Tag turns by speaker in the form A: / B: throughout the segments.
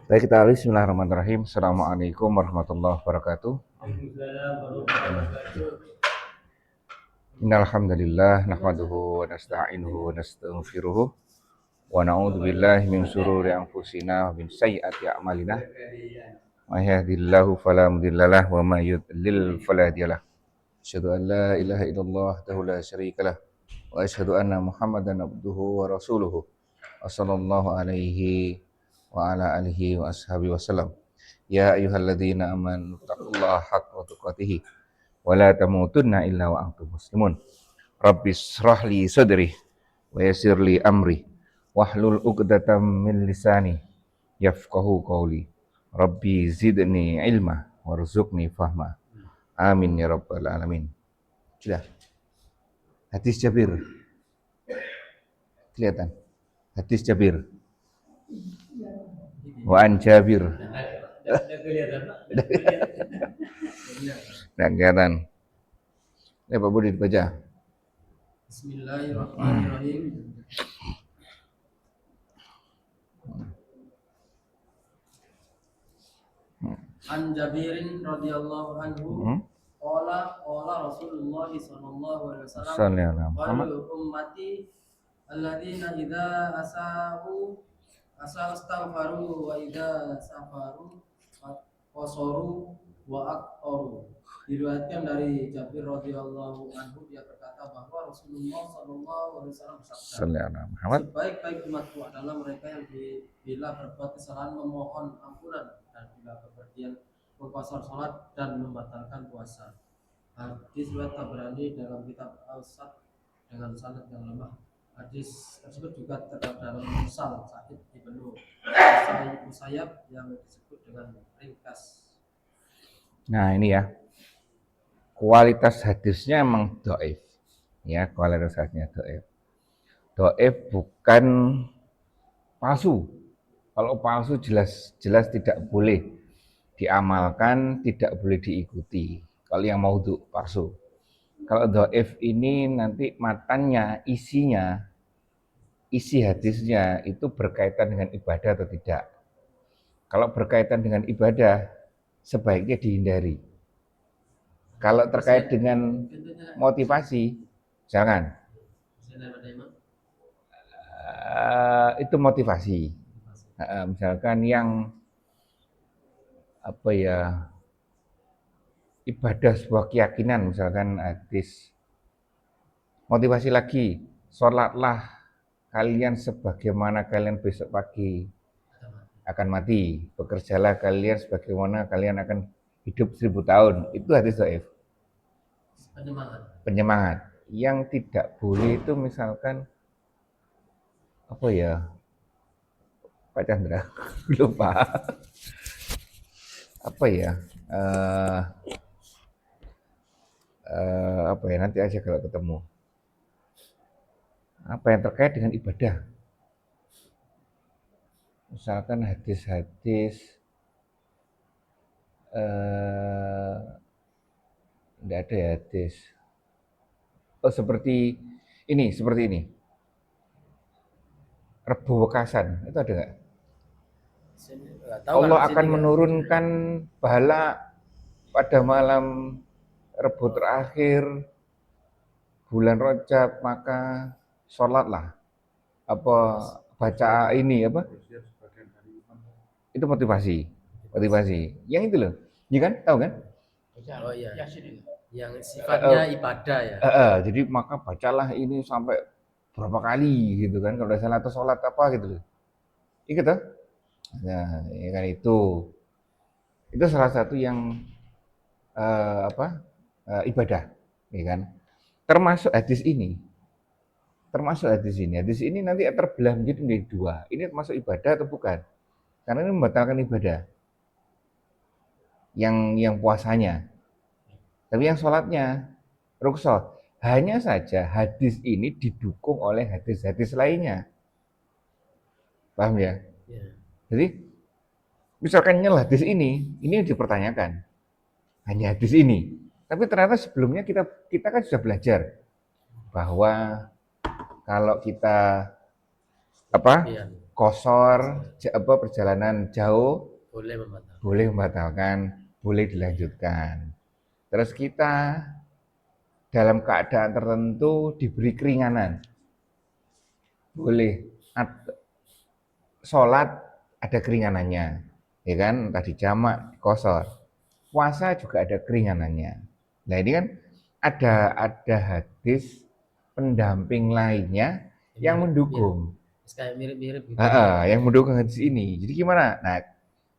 A: Baik, kita alih. Bismillahirrahmanirrahim. Assalamualaikum warahmatullahi wabarakatuh. Innal hamdalillah nahmaduhu wa nasta'inuhu wa nastaghfiruh wa na'udzu billahi min shururi anfusina wa min sayyiati a'malina. May yahdihillahu fala mudhillalah wa may yudlil fala hadiyalah. Asyhadu an la ilaha illallah wahdahu la syarikalah wa asyhadu anna Muhammadan abduhu wa rasuluhu. Wassallallahu alaihi wa ala alihi wa ashabihi wasallam. Ya ayyuhalladzina amanu taqullaha haqqa tuqatih wa la tamutunna illa wa antum muslimun. Rabbis shrah li sadri wa yassir li amri wahlul 'uqdatam min lisani yafqahu qawli. Rabbi zidni ilma warzuqni fahma. Amin ya rabbal alamin. Sudah. Hadis Jabir. Kelihatan. Hadis Jabir. Wa an Jabir. Nah, kelihatan. Ya, Pak Budi dibaca.
B: Bismillahirrahmanirrahim. An Jabirin radhiyallahu anhu qala Rasulullah sallallahu alaihi wasallam
A: Sallallahu
B: ummati alladzina idza astaghfaru wa idza safaru qasaru wa aqtaru. Diriwayatkan dari Jabir radhiyallahu anhu, dia berkata bahwa Rasulullah sallallahu alaihi wasallam bersabda, sebaik-baik umatku adalah mereka yang bila berbuat kesalahan memohon ampunan dan bila bepergian berpuasa salat dan membatalkan puasa. Hadis riwayat Tabrani dalam kitab Al-Awsat dengan sanad yang lemah. Hadis tersebut juga terdapat dalam Mursal Sa'id ibnu Musayyab yang disebut dengan ringkas.
A: Nah, ini ya. Kualitas hadisnya emang dhaif. Ya, kualitas hadisnya dhaif. Dhaif bukan palsu. Kalau palsu jelas tidak boleh diamalkan, tidak boleh diikuti. Kalau yang maudhu palsu. Kalau dhaif ini nanti matanya, isi hadisnya itu berkaitan dengan ibadah atau tidak. Kalau berkaitan dengan ibadah, sebaiknya dihindari. Kalau terkait dengan motivasi, jangan. Itu motivasi. Misalkan yang ibadah sebuah keyakinan, misalkan hadis motivasi lagi, sholatlah kalian sebagaimana kalian besok pagi akan mati, bekerjalah kalian sebagaimana kalian akan hidup 1000 tahun. Itu hadis dhaif. Penyemangat. Yang tidak boleh itu misalkan Pak Chandra lupa nanti aja kalau ketemu yang terkait dengan ibadah, misalkan hadis-hadis enggak ada ya hadis seperti ini Rebu Wekasan, itu ada nggak? Allah akan menurunkan bala pada malam Rebu terakhir bulan Rajab, maka sholatlah baca ini itu motivasi yang itu loh, ya kan, tahu kan?
B: Oh iya, yang sifatnya ibadah ya.
A: Jadi maka bacalah ini sampai berapa kali gitu kan, kalau salah atau sholat apa gitu loh, ingat tuh. Nah, ya kan itu salah satu yang ibadah, ya kan? Termasuk hadis ini. Hadis ini nanti terbelah menjadi dua. Ini termasuk ibadah atau bukan? Karena ini membatalkan ibadah. Yang puasanya. Tapi yang sholatnya rukhsah. Hanya saja hadis ini didukung oleh hadis-hadis lainnya. Paham ya? Jadi misalkan hadis ini dipertanyakan. Hanya hadis ini. Tapi ternyata sebelumnya kita kan sudah belajar bahwa kalau kita kosor, perjalanan jauh
B: Boleh membatalkan.
A: boleh membatalkan, boleh dilanjutkan. Terus kita dalam keadaan tertentu diberi keringanan, boleh. Sholat ada keringanannya, ya kan? Tadi jamak, kosor. Puasa juga ada keringanannya. Nah ini kan ada hadis pendamping lainnya yang mendukung.
B: Kayak mirip-mirip gitu.
A: Yang mendukung hadis ini. Jadi gimana? Nah,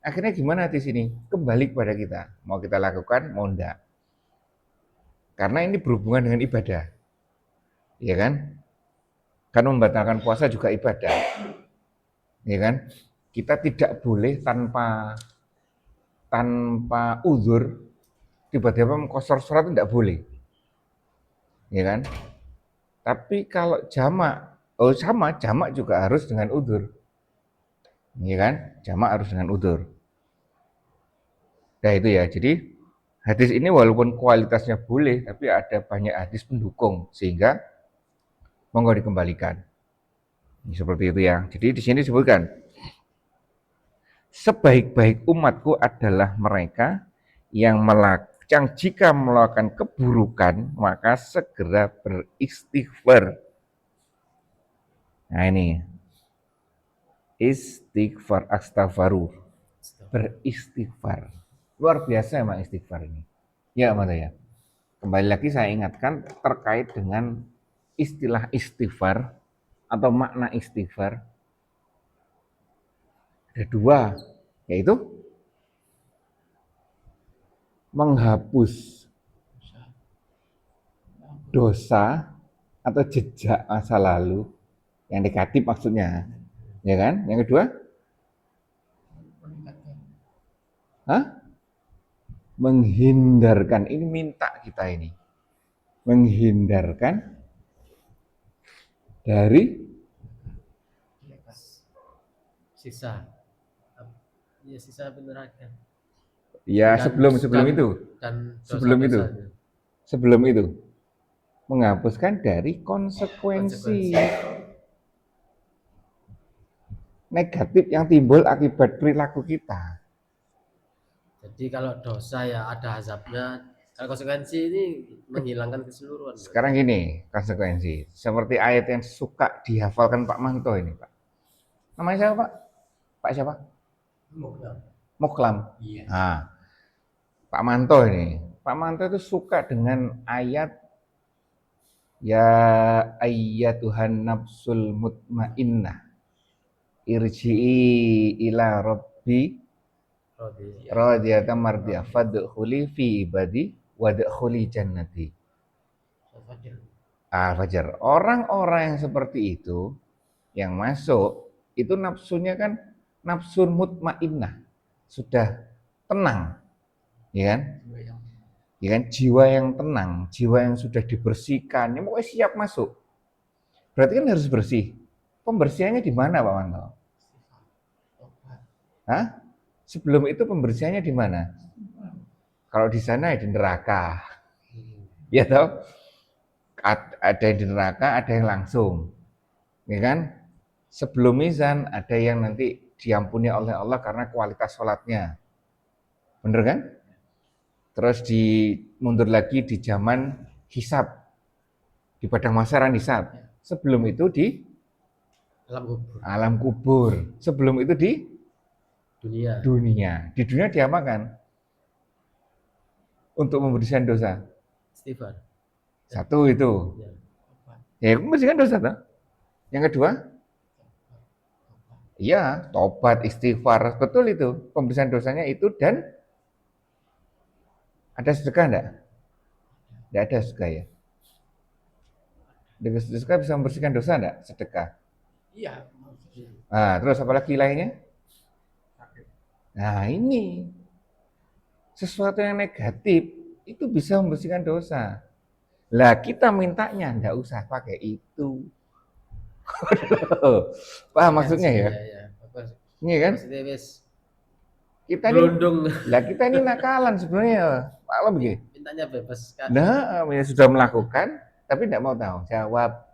A: akhirnya gimana hadis ini? Kembali kepada kita. Mau kita lakukan, mau enggak. Karena ini berhubungan dengan ibadah. Ya kan? Karena membatalkan puasa juga ibadah. Ya kan? Kita tidak boleh tanpa uzur tiba-tiba mengkosor sholat tidak boleh. Ya kan? Tapi kalau jamak, sama, jamak juga harus dengan uzur. Ya kan? Jamak harus dengan uzur. Nah itu ya, jadi hadis ini walaupun kualitasnya boleh, tapi ada banyak hadis pendukung sehingga monggo dikembalikan. Seperti itu ya. Jadi di sini disebutkan sebaik-baik umatku adalah mereka yang jika melakukan keburukan maka segera beristighfar. Nah ini istighfar, astaghfaru, beristighfar. Luar biasa emang istighfar ini. Ya Mas ya. Kembali lagi saya ingatkan terkait dengan istilah istighfar atau makna istighfar. Ada dua, yaitu menghapus dosa atau jejak masa lalu yang negatif maksudnya, ya kan? Yang kedua, menghindarkan, ini minta kita ini, menghindarkan dari
B: Sisa. Ya sisa neraka.
A: Ya sebelum itu, sebelum itu menghapuskan dari konsekuensi negatif yang timbul akibat perilaku kita.
B: Jadi kalau dosa ya ada azabnya, kalau konsekuensi ini menghilangkan keseluruhan.
A: Sekarang gini konsekuensi, seperti ayat yang suka dihafalkan Pak Manto ini Pak. Namanya siapa Pak? Pak siapa? Muklam. Iya. Nah, Pak Manto ini. Pak Manto itu suka dengan ayat ya ayyatuhan nafsul mutmainnah irji'i ila rabbi radiyatan mardiyah fadkhuli fi ibadi wadkhuli jannati. Fajar. Orang-orang yang seperti itu yang masuk itu nafsunya kan nafsun mutmainnah, sudah tenang, ya kan? Ya kan, jiwa yang tenang, jiwa yang sudah dibersihkan, ini pokoknya siap masuk. Berarti kan harus bersih. Pembersihannya di mana Pak Manto? Sebelum itu pembersihannya di mana? Kalau di sana ya di neraka. Ya toh? Ada yang di neraka, ada yang langsung. Ya kan? Sebelum mizan ada yang nanti diampuni oleh Allah karena kualitas sholatnya. Bener kan? Terus mundur lagi di zaman hisab. Di padang mahsyar hisab. Sebelum itu di alam kubur. Sebelum itu di dunia. Di dunia diapakan? Untuk membersihkan dosa.
B: Istighfar.
A: Satu itu. Ya, membersihkan dosa toh. Yang kedua? Iya, tobat, istighfar. Betul itu. Pembersihan dosanya itu dan ada sedekah enggak? Enggak ada sedekah ya. Dengan sedekah bisa membersihkan dosa enggak? Sedekah. Iya. Nah, terus apa lagi lainnya? Nah, ini sesuatu yang negatif itu bisa membersihkan dosa. Lah kita mintanya enggak usah pakai itu. Paham maksudnya ya? Iya kan? Kita ini nakalan sebenarnya. Maklum begini.
B: Mintanya bebas kan.
A: Nah, sudah melakukan tapi tidak mau tahu jawab.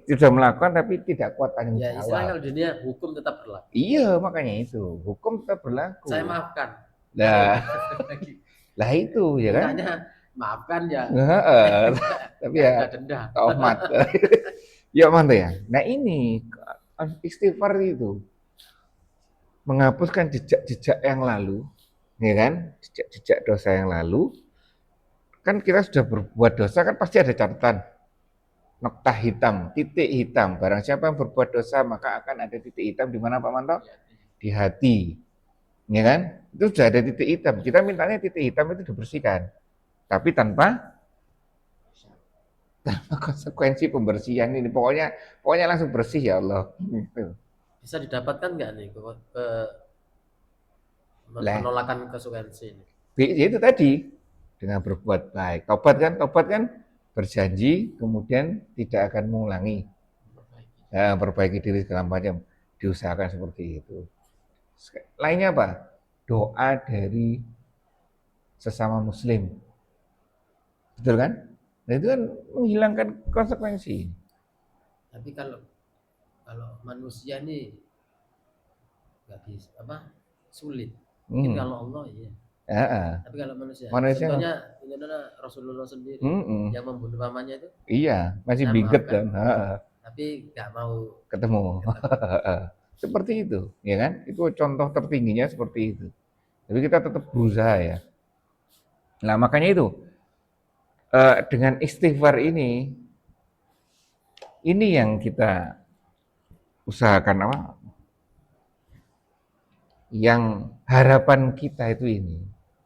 A: sudah melakukan tapi tidak kuat tanggung
B: Ya istilahnya
A: jawab.
B: kalau di dunia hukum tetap berlaku.
A: Iya, makanya itu. Hukum tetap berlaku.
B: Saya maafkan.
A: Lah,
B: Lagi.
A: lah itu ya kan.
B: Mintanya maafkan ya.
A: Heeh. Tapi
B: Nggak
A: ya
B: ada denda.
A: tomat. Ya mantap ya. Nah ini istighfar itu menghapuskan jejak-jejak yang lalu, ya kan? Jejak-jejak dosa yang lalu. Kan kita sudah berbuat dosa kan pasti ada catatan. Noktah hitam, titik hitam. Barang siapa yang berbuat dosa maka akan ada titik hitam di mana Pak Manto? Di hati. Ya kan? Itu sudah ada titik hitam. Kita mintanya titik hitam itu dibersihkan. Tapi tanpa konsekuensi pembersihan ini. Pokoknya langsung bersih ya Allah. Gitu.
B: Bisa didapatkan nggak nih ke
A: Lah.
B: penolakan konsekuensi ini?
A: Ya itu tadi dengan berbuat baik. Tobat kan berjanji kemudian tidak akan mengulangi. Ya, perbaiki diri segala macam. Diusahakan seperti itu. Lainnya apa? Doa dari sesama muslim. Betul kan? Nah itu kan menghilangkan konsekuensi.
B: Tapi kalau manusia ini nggak bisa sulit. Mungkin kalau Allah iya. Tapi kalau manusia contohnya Rasulullah sendiri yang membunuh pamannya itu
A: iya masih binget kan.
B: Tapi nggak mau
A: ketemu. Seperti itu ya kan, itu contoh tertingginya seperti itu. Tapi kita tetap berusaha ya. Nah makanya itu dengan istighfar ini yang kita usahakan yang harapan kita itu ini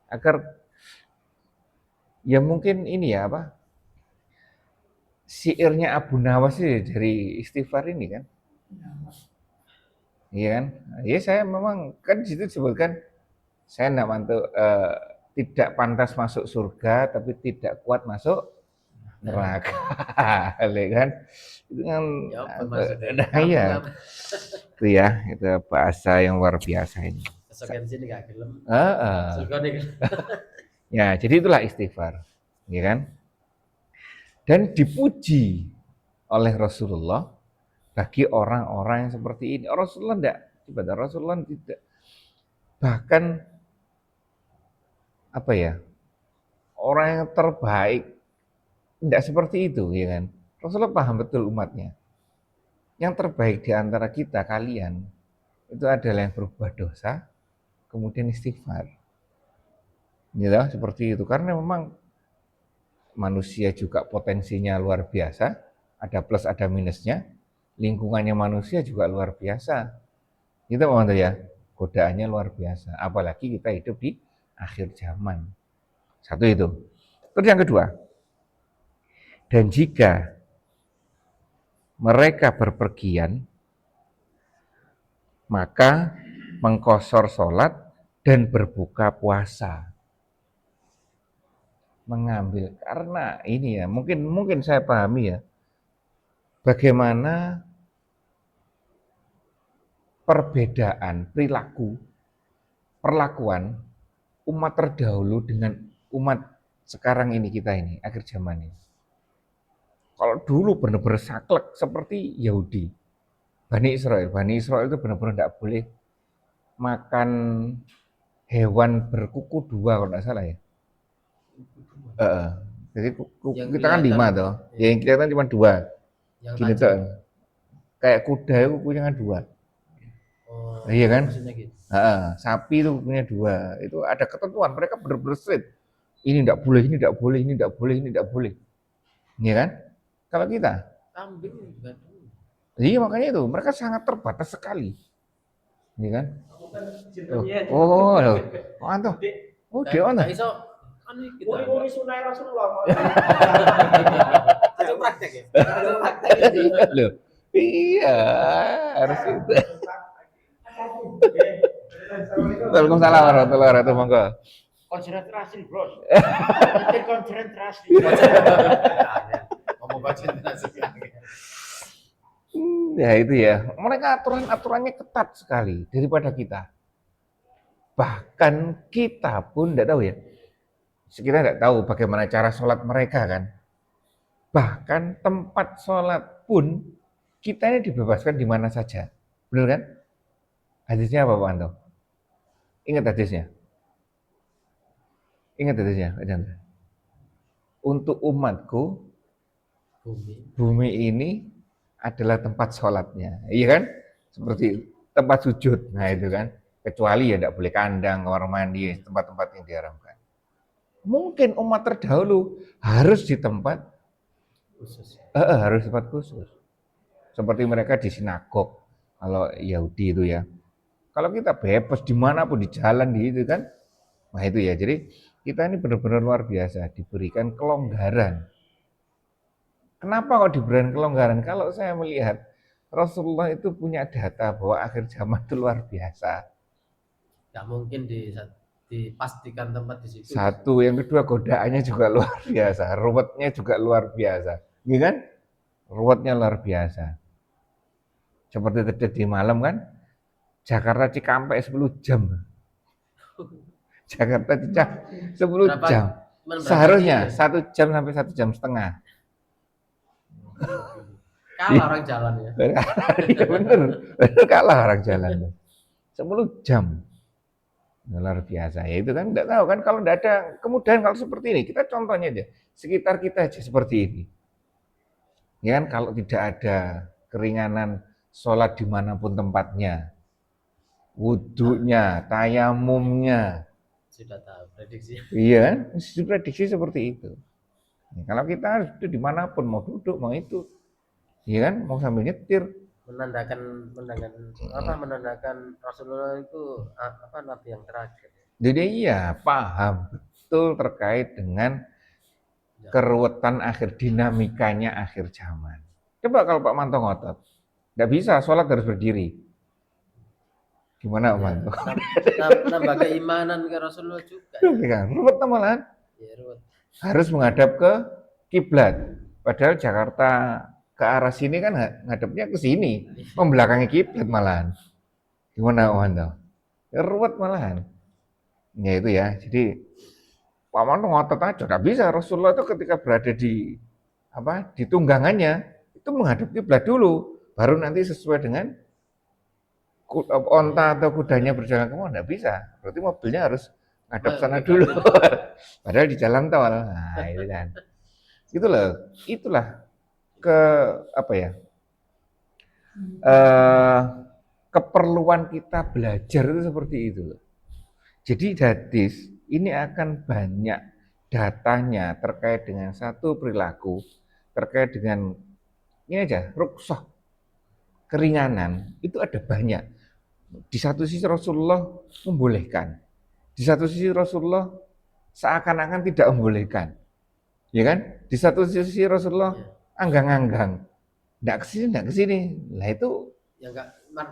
A: agar ya mungkin ini ya syairnya Abu Nawas dari istighfar ini kan. Iya kan? Ya saya memang kan di situ disebutkan saya tidak pantas masuk surga tapi tidak kuat masuk neraka. Kan? Itu kan iya. Itu ya, itu bahasa yang luar biasa ini.
B: Konsekuensi ini gak gelem.
A: Ya, jadi itulah istighfar, ya kan? Dan dipuji oleh Rasulullah bagi orang-orang yang seperti ini. Rasulullah tidak. Bahkan orang yang terbaik tidak seperti itu, ya kan? Rasulullah paham betul umatnya. Yang terbaik di antara kita, kalian, itu adalah yang berbuat dosa, kemudian istighfar. Ya, seperti itu. Karena memang manusia juga potensinya luar biasa, ada plus ada minusnya. Lingkungannya manusia juga luar biasa. Itu memang ya, godaannya luar biasa. Apalagi kita hidup di akhir zaman. Satu itu. Terus yang kedua, dan jika mereka berpergian, maka mengkosor sholat dan berbuka puasa. Mengambil, karena ini ya, mungkin saya pahami ya, bagaimana perbedaan perlakuan umat terdahulu dengan umat sekarang ini, kita ini, akhir zaman ini. Kalau dulu benar-benar saklek seperti Yahudi, Bani Israel itu benar-benar tidak boleh makan hewan berkuku dua kalau tidak salah ya. Jadi kita kan 5 toh, yang kelihatan cuma 2. Gini tuh, kayak kuda itu kukunya kan 2. Iya kan?
B: Gitu.
A: Sapi itu kukunya 2. Itu ada ketentuan, mereka benar-benar strict. Ini tidak boleh, ini tidak boleh, ini tidak boleh, ini tidak boleh. Iya kan? Kalau kita
B: kambing juga.
A: Iya makanya itu, mereka sangat terbatas sekali. Iya kan? Anto. Dia ono.
B: Uri sunai Rasulullah. Itu praktek ya.
A: Loh. Iya, harus itu. Waalaikumsalam warahmatullahi wabarakatuh, monggo.
B: Konsentrasi, Bro. Konsentrasi. Ngomong konsentrasi lagi.
A: Ya itu ya, mereka aturannya ketat sekali daripada kita. Bahkan kita pun tidak tahu ya. Kita tidak tahu bagaimana cara sholat mereka kan. Bahkan tempat sholat pun kita ini dibebaskan di mana saja. Benar kan? Hadisnya apa Pak Anto? Ingat hadisnya? Ingat hadisnya Pak Chandra? Untuk umatku, bumi ini adalah tempat sholatnya. Iya kan? Seperti tempat sujud. Nah itu kan. Kecuali ya tidak boleh kandang, kamar mandi, tempat-tempat yang diharamkan. Mungkin umat terdahulu harus di tempat
B: khusus.
A: harus di tempat khusus. Seperti mereka di sinagog, kalau Yahudi itu ya. Kalau kita bebas dimanapun, di jalan, di itu kan. Nah itu ya, jadi kita ini benar-benar luar biasa, diberikan kelonggaran. Kenapa kok diberikan kelonggaran? Kalau saya melihat, Rasulullah itu punya data bahwa akhir zaman itu luar biasa.
B: Nggak mungkin dipastikan tempat di situ.
A: Satu, yang kedua godaannya juga luar biasa, ruwetnya juga luar biasa, gitu kan? Ruwetnya luar biasa. Seperti terjadi malam kan, Jakarta Cikampek 10 jam. Jakarta Cikampek 10 jam. Seharusnya 1 jam sampai 1 jam setengah.
B: Kalah orang jalan ya.
A: Iya bener kalah orang jalan. 10 jam. Luar biasa. Ya itu kan enggak tahu kan kalau enggak ada kemudahan kalau seperti ini. Kita contohnya aja, sekitar kita aja seperti ini. Ya kan kalau tidak ada keringanan sholat dimanapun tempatnya, wudhunya, tayamumnya,
B: sudah tahu prediksi.
A: Iya kan? Sudah prediksi seperti itu. Ya, kalau kita harus itu dimanapun, mau duduk, mau itu, iya kan? Mau sambil nyetir.
B: Menandakan Rasulullah itu nabi yang terakhir.
A: Jadi iya paham betul terkait dengan keruwetan akhir dinamikanya akhir zaman. Coba kalau Pak Manto ngotot, nggak bisa sholat harus berdiri. Gimana Pak Manto?
B: Nambah keimanan ke Rasulullah juga.
A: Ya. Ruwet malahan.
B: Ya, ruwet.
A: Harus menghadap ke kiblat. Padahal Jakarta ke arah sini kan ngadepnya ke sini, membelakangi kiblat malahan. Gimana Pak Manto? Ya, ruwet malahan. Ya itu ya. Jadi Pak Manto ngotot aja, nggak bisa. Rasulullah itu ketika berada di tunggangannya itu menghadap kiblat dulu, baru nanti sesuai dengan onta atau kudanya berjalan kemana, nggak bisa. Berarti mobilnya harus ngadap sana dulu. Padahal di jalan tol. Nah itu kan. Itulah keperluan kita belajar itu seperti itu. Jadi hadis ini akan banyak datanya terkait dengan satu perilaku, terkait dengan ini aja, rukhsah, keringanan, itu ada banyak. Di satu sisi Rasulullah membolehkan, di satu sisi Rasulullah seakan-akan tidak membolehkan, ya kan? Di satu sisi Rasulullah anggang-anggang, nggak kesini, lah itu
B: ya nggak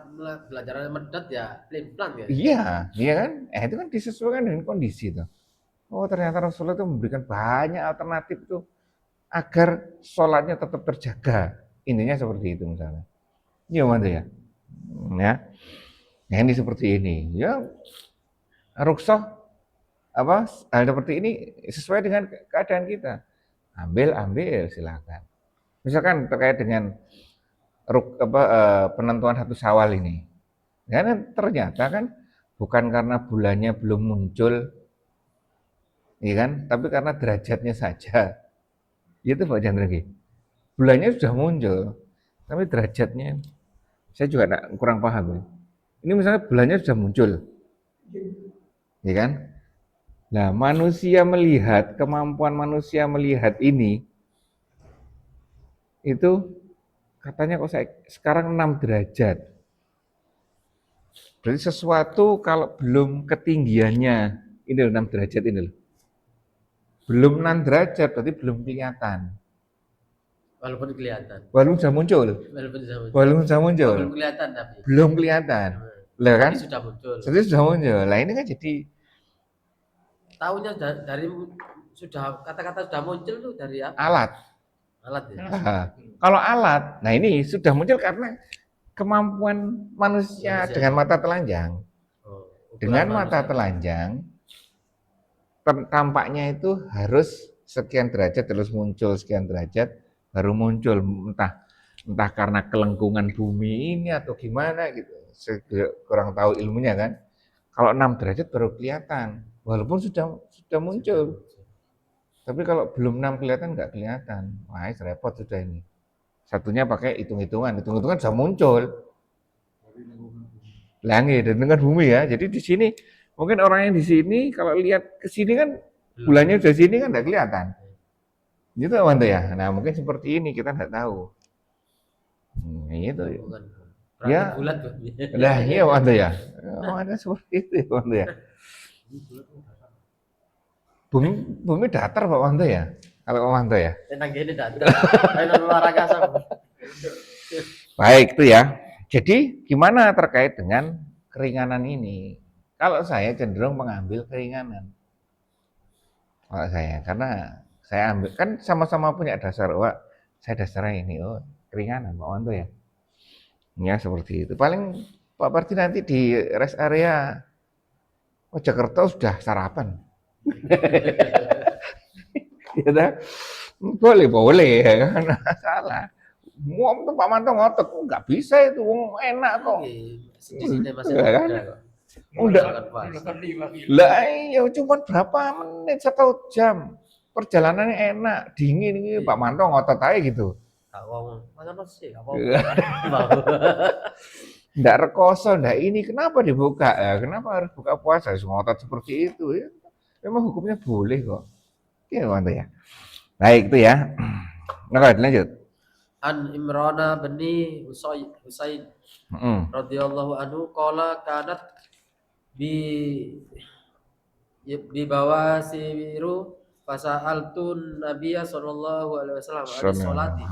B: belajarnya medot ya pelan-pelan ya.
A: Iya kan? Itu kan disesuaikan dengan kondisi itu. Oh ternyata Rasulullah itu memberikan banyak alternatif tuh agar sholatnya tetap terjaga. Intinya seperti itu misalnya. Iya mana ya? Ya. Nah, ini seperti ini. Ya rukhsah hal seperti ini sesuai dengan keadaan kita. Ambil silakan. Misalkan terkait dengan penentuan 1 Syawal ini. Karena ternyata kan bukan karena bulannya belum muncul, ya kan? Tapi karena derajatnya saja. Itu Pak Chandra. Bulannya sudah muncul, tapi derajatnya saya juga kurang paham. Ini misalnya bulannya sudah muncul, ya kan? Nah, kemampuan manusia melihat ini itu katanya kok sekarang 6 derajat. Berarti sesuatu kalau belum ketinggiannya, ini 6 derajat ini loh. Belum 6 derajat, berarti belum kelihatan.
B: Walaupun kelihatan.
A: Walaupun sudah muncul. Belum kelihatan tapi. Belum kelihatan. Lah kan?
B: Sudah muncul.
A: Jadi sudah muncul. Lah ini kan jadi
B: tahunya dari sudah kata-kata sudah muncul tuh dari apa? Alat ya.
A: Kalau alat, nah ini sudah muncul karena kemampuan manusia dengan mata telanjang. Dengan mata telanjang tampaknya itu harus sekian derajat terus muncul sekian derajat baru muncul, entah Entah karena kelengkungan bumi ini atau gimana gitu. Saya kurang tahu ilmunya kan. Kalau 6 derajat baru kelihatan, walaupun sudah muncul. Tapi kalau belum 6 kelihatan nggak kelihatan. Wah, repot sudah ini. Satunya pakai hitung-hitungan, hitung-hitungan sudah muncul. Langit dan dengan bumi ya. Jadi di sini mungkin orang yang di sini kalau lihat ke sini kan bulannya sudah sini kan nggak kelihatan. Gitu Wanto ya. Nah mungkin seperti ini kita nggak tahu. Itu ya.
B: Bukan.
A: Ya.
B: Berarti bulat tuh.
A: Lah iya Wanto ya. Oh, ada seperti itu ya Wanto ya. Bumi datar Pak Wanto ya. Kalau Pak Wanto ya.
B: Tentang gini datar. Ayo luar angkasa.
A: Baik itu ya. Jadi gimana terkait dengan keringanan ini? Kalau saya cenderung mengambil keringanan. Kalau saya, karena saya ambil kan sama-sama punya dasar. Wah, saya dasarnya ini, oh keringanan Pak Wanto ya. Ya seperti itu. Paling Pak Parti nanti di rest area Mojokerto sudah sarapan. Ya, boleh boleh ya kan salah. Mau tuh Pak Manto ngotot, nggak bisa itu, enak kok.
B: Sini masih
A: Ya kan?
B: ada.
A: Udah. Lah iya cuma berapa menit, 1 jam. Perjalanannya enak, dingin ini Pak Manto ngotot aja gitu.
B: Wong mangan sih, apa?
A: Nggak rekoso, nggak ini kenapa dibuka ya? Kenapa harus buka puasa? Ngotot seperti itu ya. Memang hukumnya boleh kok. Iya Manto ya. Baik itu ya. Nah, lanjut.
B: An Imrana bin Husain radhiyallahu anhu qala kanat di bawah siru fasa'altun nabiyya sallallahu alaihi wasallam an sholati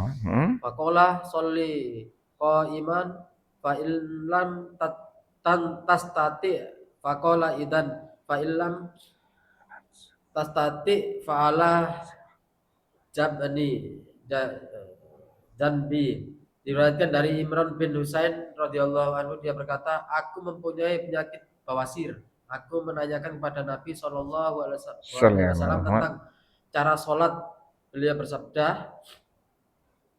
B: faqala sholli qa'iman fa illam tastati faqala idan fa illam tastati fa'ala jabni Janbi. Diriwayatkan dari Imran bin Husain radhiyallahu anhu, dia berkata, aku mempunyai penyakit bawasir. Aku menanyakan kepada Nabi Shallallahu alaihi wasallam tentang cara sholat. Beliau bersabda,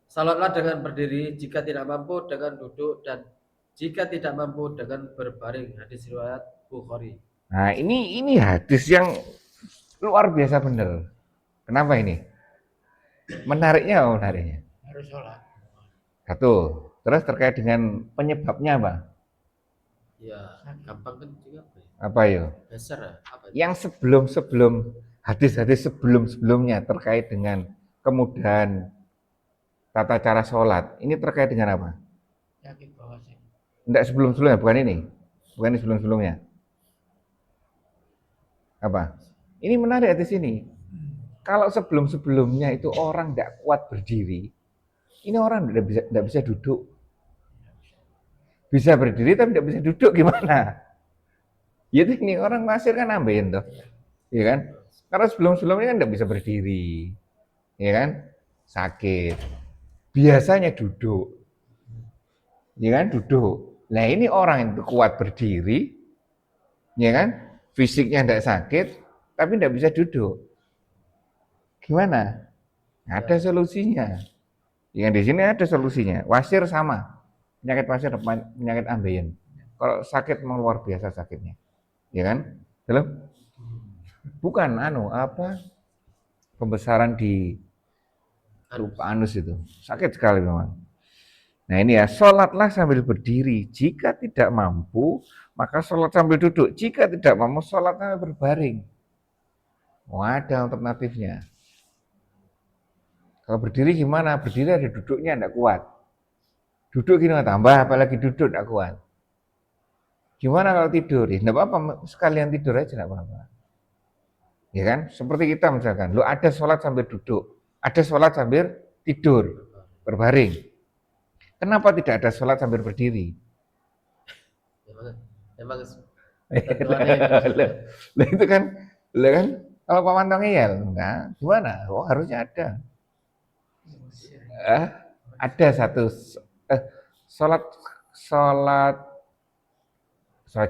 B: salatlah dengan berdiri, jika tidak mampu dengan duduk, dan jika tidak mampu dengan berbaring. Hadis riwayat Bukhari.
A: Nah, ini hadis yang luar biasa bener. Kenapa ini? Menariknya. Harus sholat. Satu. Terus terkait dengan penyebabnya apa?
B: Ya, gampang kan juga.
A: Apa ya?
B: Dasar apa?
A: Yang sebelum hadis-hadis sebelumnya terkait dengan kemudahan tata cara sholat. Ini terkait dengan apa? Sakit bawasir. Enggak sebelum-sebelumnya, bukan ini. Bukan ini sebelum-sebelumnya. Apa? Ini menarik hadis ini. Kalau sebelum-sebelumnya itu orang tidak kuat berdiri, ini orang tidak bisa duduk. Bisa berdiri tapi tidak bisa duduk gimana? Jadi ini orang masir kan nambahin tuh, ya kan? Karena sebelum-sebelumnya kan tidak bisa berdiri, ya kan? Sakit. Biasanya duduk, ya kan? Duduk. Nah ini orang itu kuat berdiri, ya kan? Fisiknya tidak sakit, tapi tidak bisa duduk. Gimana? Ada solusinya. Yang di sini ada solusinya. Wasir sama. Penyakit wasir, penyakit ambeien. Kalau sakit memang luar biasa sakitnya. Ya kan? Belum? Bukan pembesaran di lupa anus itu. Sakit sekali memang. Nah ini ya, sholatlah sambil berdiri. Jika tidak mampu, maka sholat sambil duduk. Jika tidak mampu, sholat sambil berbaring. Ada alternatifnya. Kalau berdiri gimana? Berdiri ada duduknya tidak kuat. Duduk gimana? Tambah apalagi duduk tidak kuat. Gimana kalau tidur? Ya tidak apa-apa, sekalian tidur aja tidak apa-apa. Ya kan? Seperti kita misalkan, lo ada sholat sambil duduk, ada sholat sambil tidur, berbaring. Kenapa tidak ada sholat sambil berdiri?
B: Emang
A: itu kan kalau Pak Manto ngeyel, nah, gimana? Oh harusnya ada. Ada satu sholat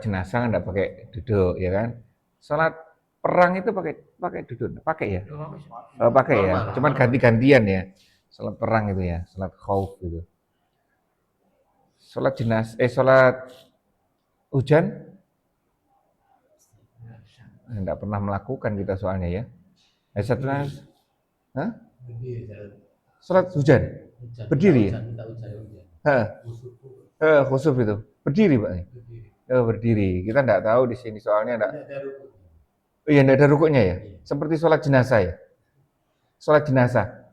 A: jenazah kan enggak pakai duduk ya kan. Sholat perang itu pakai duduk, pakai ya? Pakai ya. Cuman ganti-gantian ya. Sholat perang itu ya, sholat khauf gitu. sholat hujan enggak pernah melakukan kita soalnya ya. Satu hah? Sholat hujan berdiri ya? Khusuf itu berdiri Pak. Oh, berdiri. Kita enggak tahu di sini soalnya enggak. Oh iya, enggak ada rukuknya ya? Seperti sholat jenazah ya? Sholat jenazah.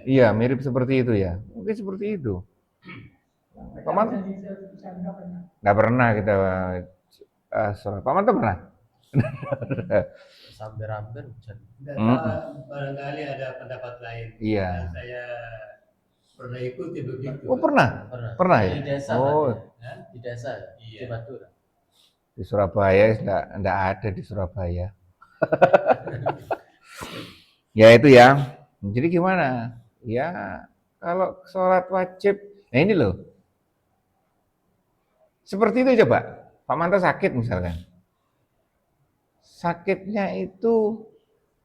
A: Iya, mirip seperti itu ya. Mungkin seperti itu. Pak Manto? Enggak pernah kita sholat. Pak Manto pernah?
B: Hampir hujan.
C: Barangkali ada pendapat lain.
A: Iya.
C: Yang saya pernah ikuti begitu.
A: Oh pernah? Pernah ya?
B: Di desa.
A: Oh,
B: Di desa.
C: Iya.
B: Di Madura.
A: di Surabaya enggak ada di Surabaya. Ya itu ya. Jadi gimana? Ya kalau sholat wajib, nah ini loh. Seperti itu coba. Pak Manto sakit misalkan. Sakitnya itu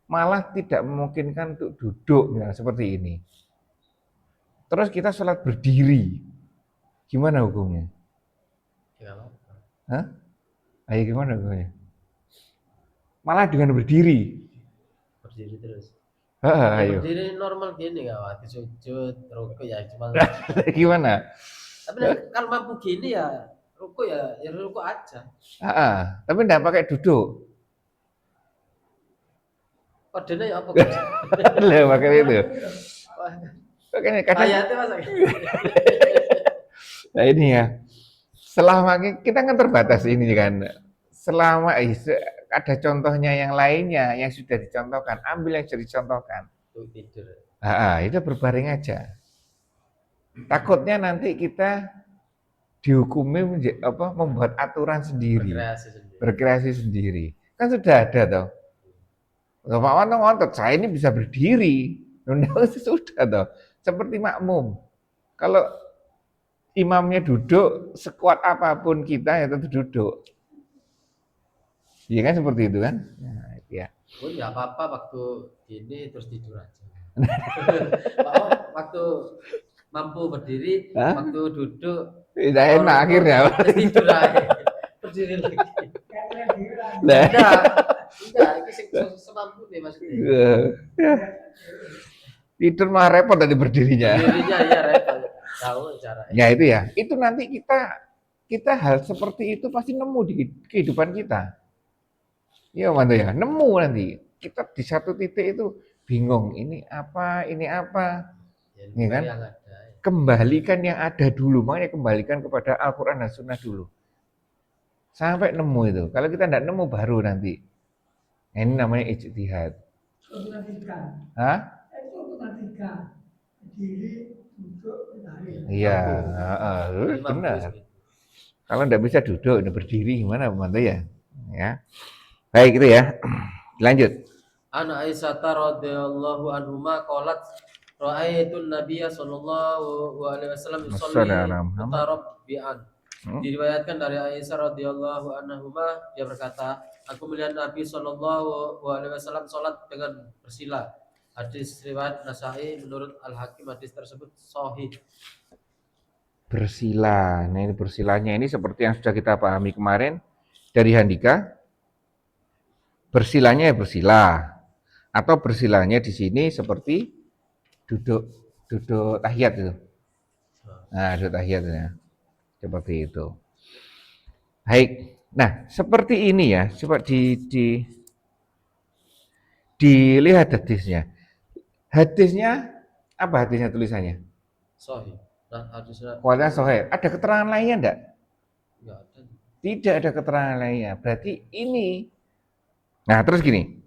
A: malah tidak memungkinkan untuk duduk, misalnya seperti ini. Terus kita sholat berdiri, gimana hukumnya? Hah? Ayo gimana hukumnya? Malah dengan berdiri.
B: Berdiri terus.
A: Ayo.
B: Berdiri normal gini nggak, waktu sujud, rukuk ya cuma.
A: Gimana?
B: Tapi kalau mampu gini ya rukuk ya rukuk aja.
A: Tapi enggak pakai duduk.
B: Kodenya ya apa?
A: Lah pakai itu. Makanya kadang
B: Ayatnya masa.
A: nah ini ya. Selama kita kan terbatas ini kan. Selama ada contohnya yang lainnya yang sudah dicontohkan, ambil yang sudah dicontohkan.
B: Tidur.
A: Itu berbaring aja. Takutnya nanti kita dihukumi membuat aturan sendiri, berkreasi sendiri. Kan sudah ada toh. Pak Manto ngontot, saya ini bisa berdiri. Sudah toh. Seperti makmum. Kalau imamnya duduk, sekuat apapun kita ya tetap duduk. Iya kan seperti itu kan? Nah, ya.
B: Oh ya apa-apa waktu ini terus tidur aja. Waktu mampu berdiri, waktu duduk.
A: Tidak enak akhirnya.
B: Tidur aja. Berdiri lagi. Enggak, ini semampu nih maksudnya.
A: Tidur mah repot tadi berdirinya.
B: Berdirinya ya repot. Tahu caranya.
A: Ya itu ya. Itu nanti kita hal seperti itu pasti nemu di kehidupan kita. Iya Manto ya, nemu nanti. Kita di satu titik itu bingung, ini apa. Ya kan? Kembalikan yang ada dulu, makanya kembalikan kepada Al-Quran dan Sunnah dulu. Sampai nemu itu. Kalau kita tidak nemu baru nanti. Ini namanya ijtihad. Hah? Iya, benar. Kalau tidak bisa duduk, berdiri gimana Manto ya? Ya. Baik itu ya. Lanjut.
B: An Aisyah radhiyallahu anhuma qalat ra'aitu Nabiyya sallallahu alaihi wasallam yusalli mutarabbi'an. Diriwayatkan dari Aisyah radhiyallahu anhuma, dia berkata, aku melihat Nabi sallallahu alaihi wasallam salat dengan bersila. Hadis riwayat Nasai, menurut Al-Hakim hadis tersebut sahih.
A: Bersila. Nah, ini bersilanya ini seperti yang sudah kita pahami kemarin dari Handika. Bersilanya ya bersila. Atau bersilanya di sini seperti duduk tahiyat itu. Nah, duduk tahiyat ya. Seperti itu. Baik. Nah, seperti ini ya. Coba dilihat hadisnya. Hadisnya apa hadisnya tulisannya?
B: Sahih. Nah, hadisnya
A: Kualitas sahih. Ada keterangan lainnya enggak?
B: enggak ada.
A: Tidak ada keterangan lainnya. Berarti ini. Nah, terus gini.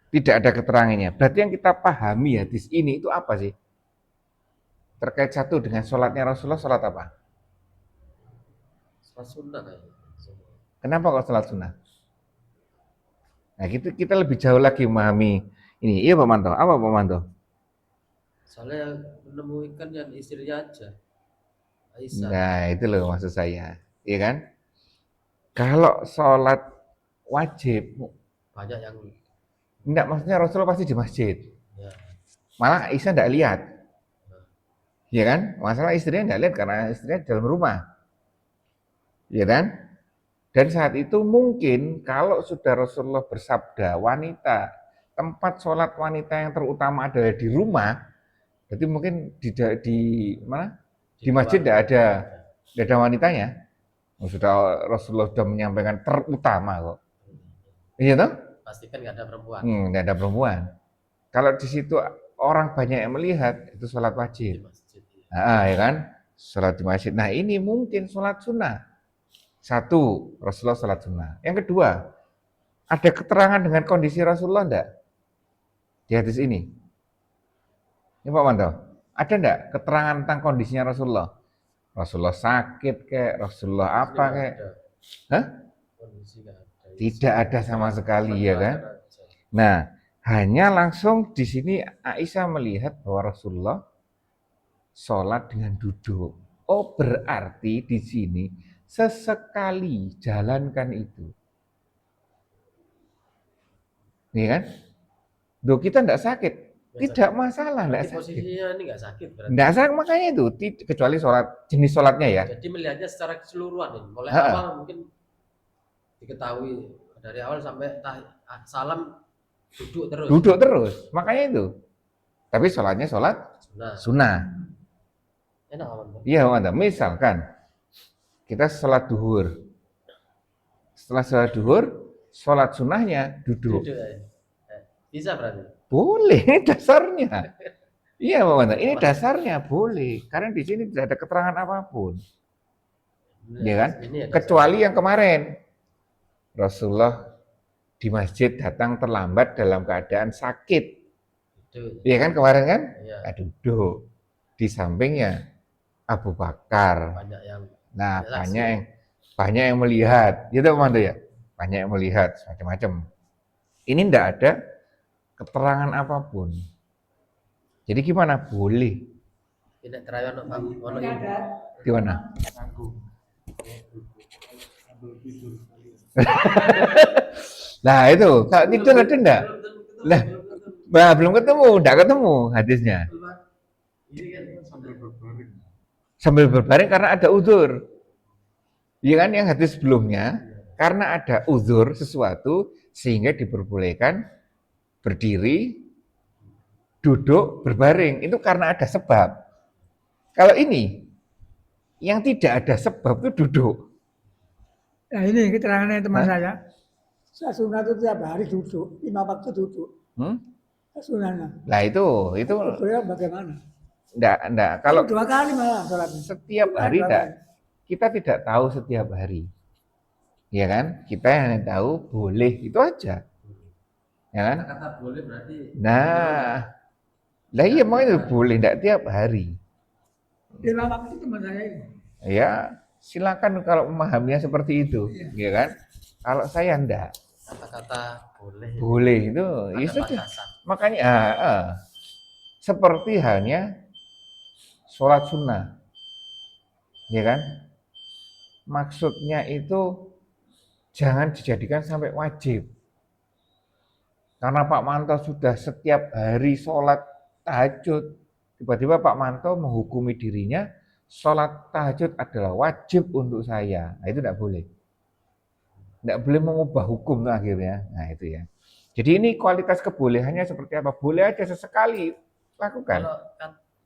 A: Tidak ada keterangannya. Berarti yang kita pahami hadis ini itu apa sih? Terkait satu dengan sholatnya Rasulullah, sholat apa?
B: Sholat sunnah kayaknya.
A: Kenapa kok sholat sunnah? Nah, kita lebih jauh lagi memahami ini. Iya Pak Manto. Apa Pak Manto?
B: Soalnya menemukan yang istrinya aja. Aisyah.
A: Nah, itu loh maksud saya. Iya kan? Kalau sholat wajib,
B: Banyak yang
A: enggak, maksudnya Rasulullah pasti di masjid.
B: ya.
A: Malah Aisyah enggak lihat. Ya kan? Masalah istrinya nggak lihat karena istrinya di dalam rumah. Ya kan? Dan saat itu mungkin kalau sudah Rasulullah bersabda wanita, tempat sholat wanita yang terutama adalah di rumah, jadi mungkin di mana? Di masjid tidak ada wanitanya. Oh, sudah Rasulullah sudah menyampaikan terutama kok. Iya toh?
B: Pastikan nggak ada perempuan
A: Tidak ada perempuan. Kalau di situ orang banyak yang melihat itu sholat
B: di
A: wajib.
B: masjid.
A: Ya kan? Sholat di masjid. Nah ini mungkin sholat sunnah. Satu, Rasulullah sholat sunnah. Yang kedua, ada keterangan dengan kondisi Rasulullah enggak di hadis ini? Ini Pak Manto, ada enggak keterangan tentang kondisinya Rasulullah? Rasulullah sakit kayak, Rasulullah apa kayak? Hah?
B: Kondisi nggak ada.
A: Tidak ada sama sekali ya kan?
B: Aja.
A: Nah, hanya langsung di sini Aisyah melihat bahwa Rasulullah sholat dengan duduk. Oh, berarti di sini sesekali jalankan itu. Nih kan? Duh, kita enggak sakit. Tidak masalah, enggak sakit.
B: Posisinya ini nggak sakit berarti.
A: Enggak sakit makanya itu, kecuali sholat, jenis sholatnya ya.
B: Jadi melihatnya secara keseluruhan ini. Mulai
A: Ha-ha.
B: awal mungkin diketahui dari awal sampai salam duduk terus.
A: Duduk terus, makanya itu. Tapi sholatnya sholat
B: Nah,
A: sunnah.
B: enak aman.
A: Iya, mantap. Misalkan kita sholat duhur. Setelah sholat duhur, sholat sunnahnya duduk.
B: Duduk ya. Bisa berarti.
A: Boleh, ini dasarnya. Iya, Pak Mantap. Ini dasarnya boleh. Karena di sini tidak ada keterangan apapun. Ya kan?
B: Ini ya
A: Kecuali yang kemarin. Rasulullah di masjid datang terlambat dalam keadaan sakit.
B: duduk.
A: Iya kan kemarin kan?
B: Iya.
A: Duduk. Di sampingnya Abu Bakar.
B: Banyak yang
A: Nah,
B: saksi.
A: banyak yang melihat. Gitu Pak Manto ya? Banyak yang melihat macam-macam. Ini enggak ada keterangan apapun. Jadi gimana? Boleh.
B: Tidak terawan ono
A: Di mana? Nah itu, kalau tidur ada enggak? Lah, belum ketemu, enggak ketemu hadisnya. Sambil berbaring karena ada uzur. Iya kan yang hadis sebelumnya, karena ada uzur sesuatu sehingga diperbolehkan berdiri, duduk, berbaring. Itu karena ada sebab. Kalau ini, yang tidak ada sebab itu duduk.
D: Nah ini keterangannya teman
A: Hah?
D: saya sunnah itu tiap hari duduk, 5 waktu duduk. Sunnahnya.
A: Nah itu
D: Beliau bagaimana?
A: enggak. Kalau
D: 2 kali malah sholatnya.
A: setiap hari enggak, kita tidak tahu setiap hari. Ya kan? Kita hanya tahu boleh, itu aja. Ya kan?
B: kata boleh berarti.
A: Nah, lah iya mau itu boleh enggak tiap hari.
D: 5 waktu teman saya ini.
A: Ya, silakan kalau memahaminya seperti itu, ya kan? Kalau saya enggak,
B: Kata-kata boleh.
A: boleh itu,
B: Ada
A: ya sudah.
B: batasan.
A: Makanya, seperti halnya sholat sunnah, ya kan? Maksudnya itu jangan dijadikan sampai wajib. Karena Pak Manto sudah setiap hari sholat tahajud, tiba-tiba Pak Manto menghukumi dirinya, sholat tahajud adalah wajib untuk saya. Nah, itu tidak boleh. Tidak boleh mengubah hukum akhirnya. Nah itu ya. Jadi ini kualitas kebolehannya seperti apa? Boleh aja sesekali lakukan.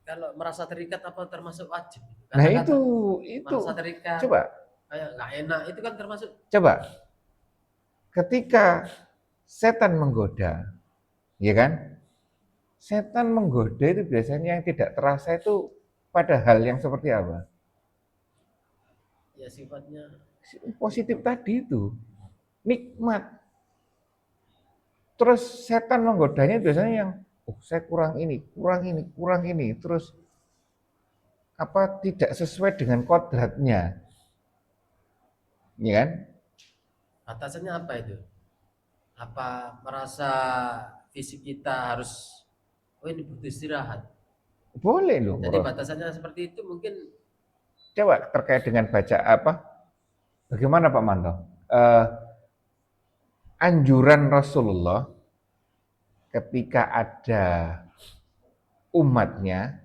B: Kalau merasa terikat apa termasuk wajib?
A: Nah
B: Kata-kata
A: itu
B: merasa terikat.
A: coba
B: Kayak nggak enak itu kan termasuk.
A: coba ketika setan menggoda, ya kan? Setan menggoda itu biasanya yang tidak terasa itu pada hal yang seperti apa?
B: Ya sifatnya
A: Positif tadi itu nikmat. Terus setan menggodanya biasanya yang saya kurang ini, terus apa tidak sesuai dengan kodratnya, ya kan?
B: batasannya apa itu? Apa merasa fisik kita harus ini butuh istirahat?
A: Boleh loh.
B: Jadi batasannya seperti itu mungkin.
A: Coba terkait dengan baca apa? Bagaimana Pak Manto? Anjuran Rasulullah ketika ada umatnya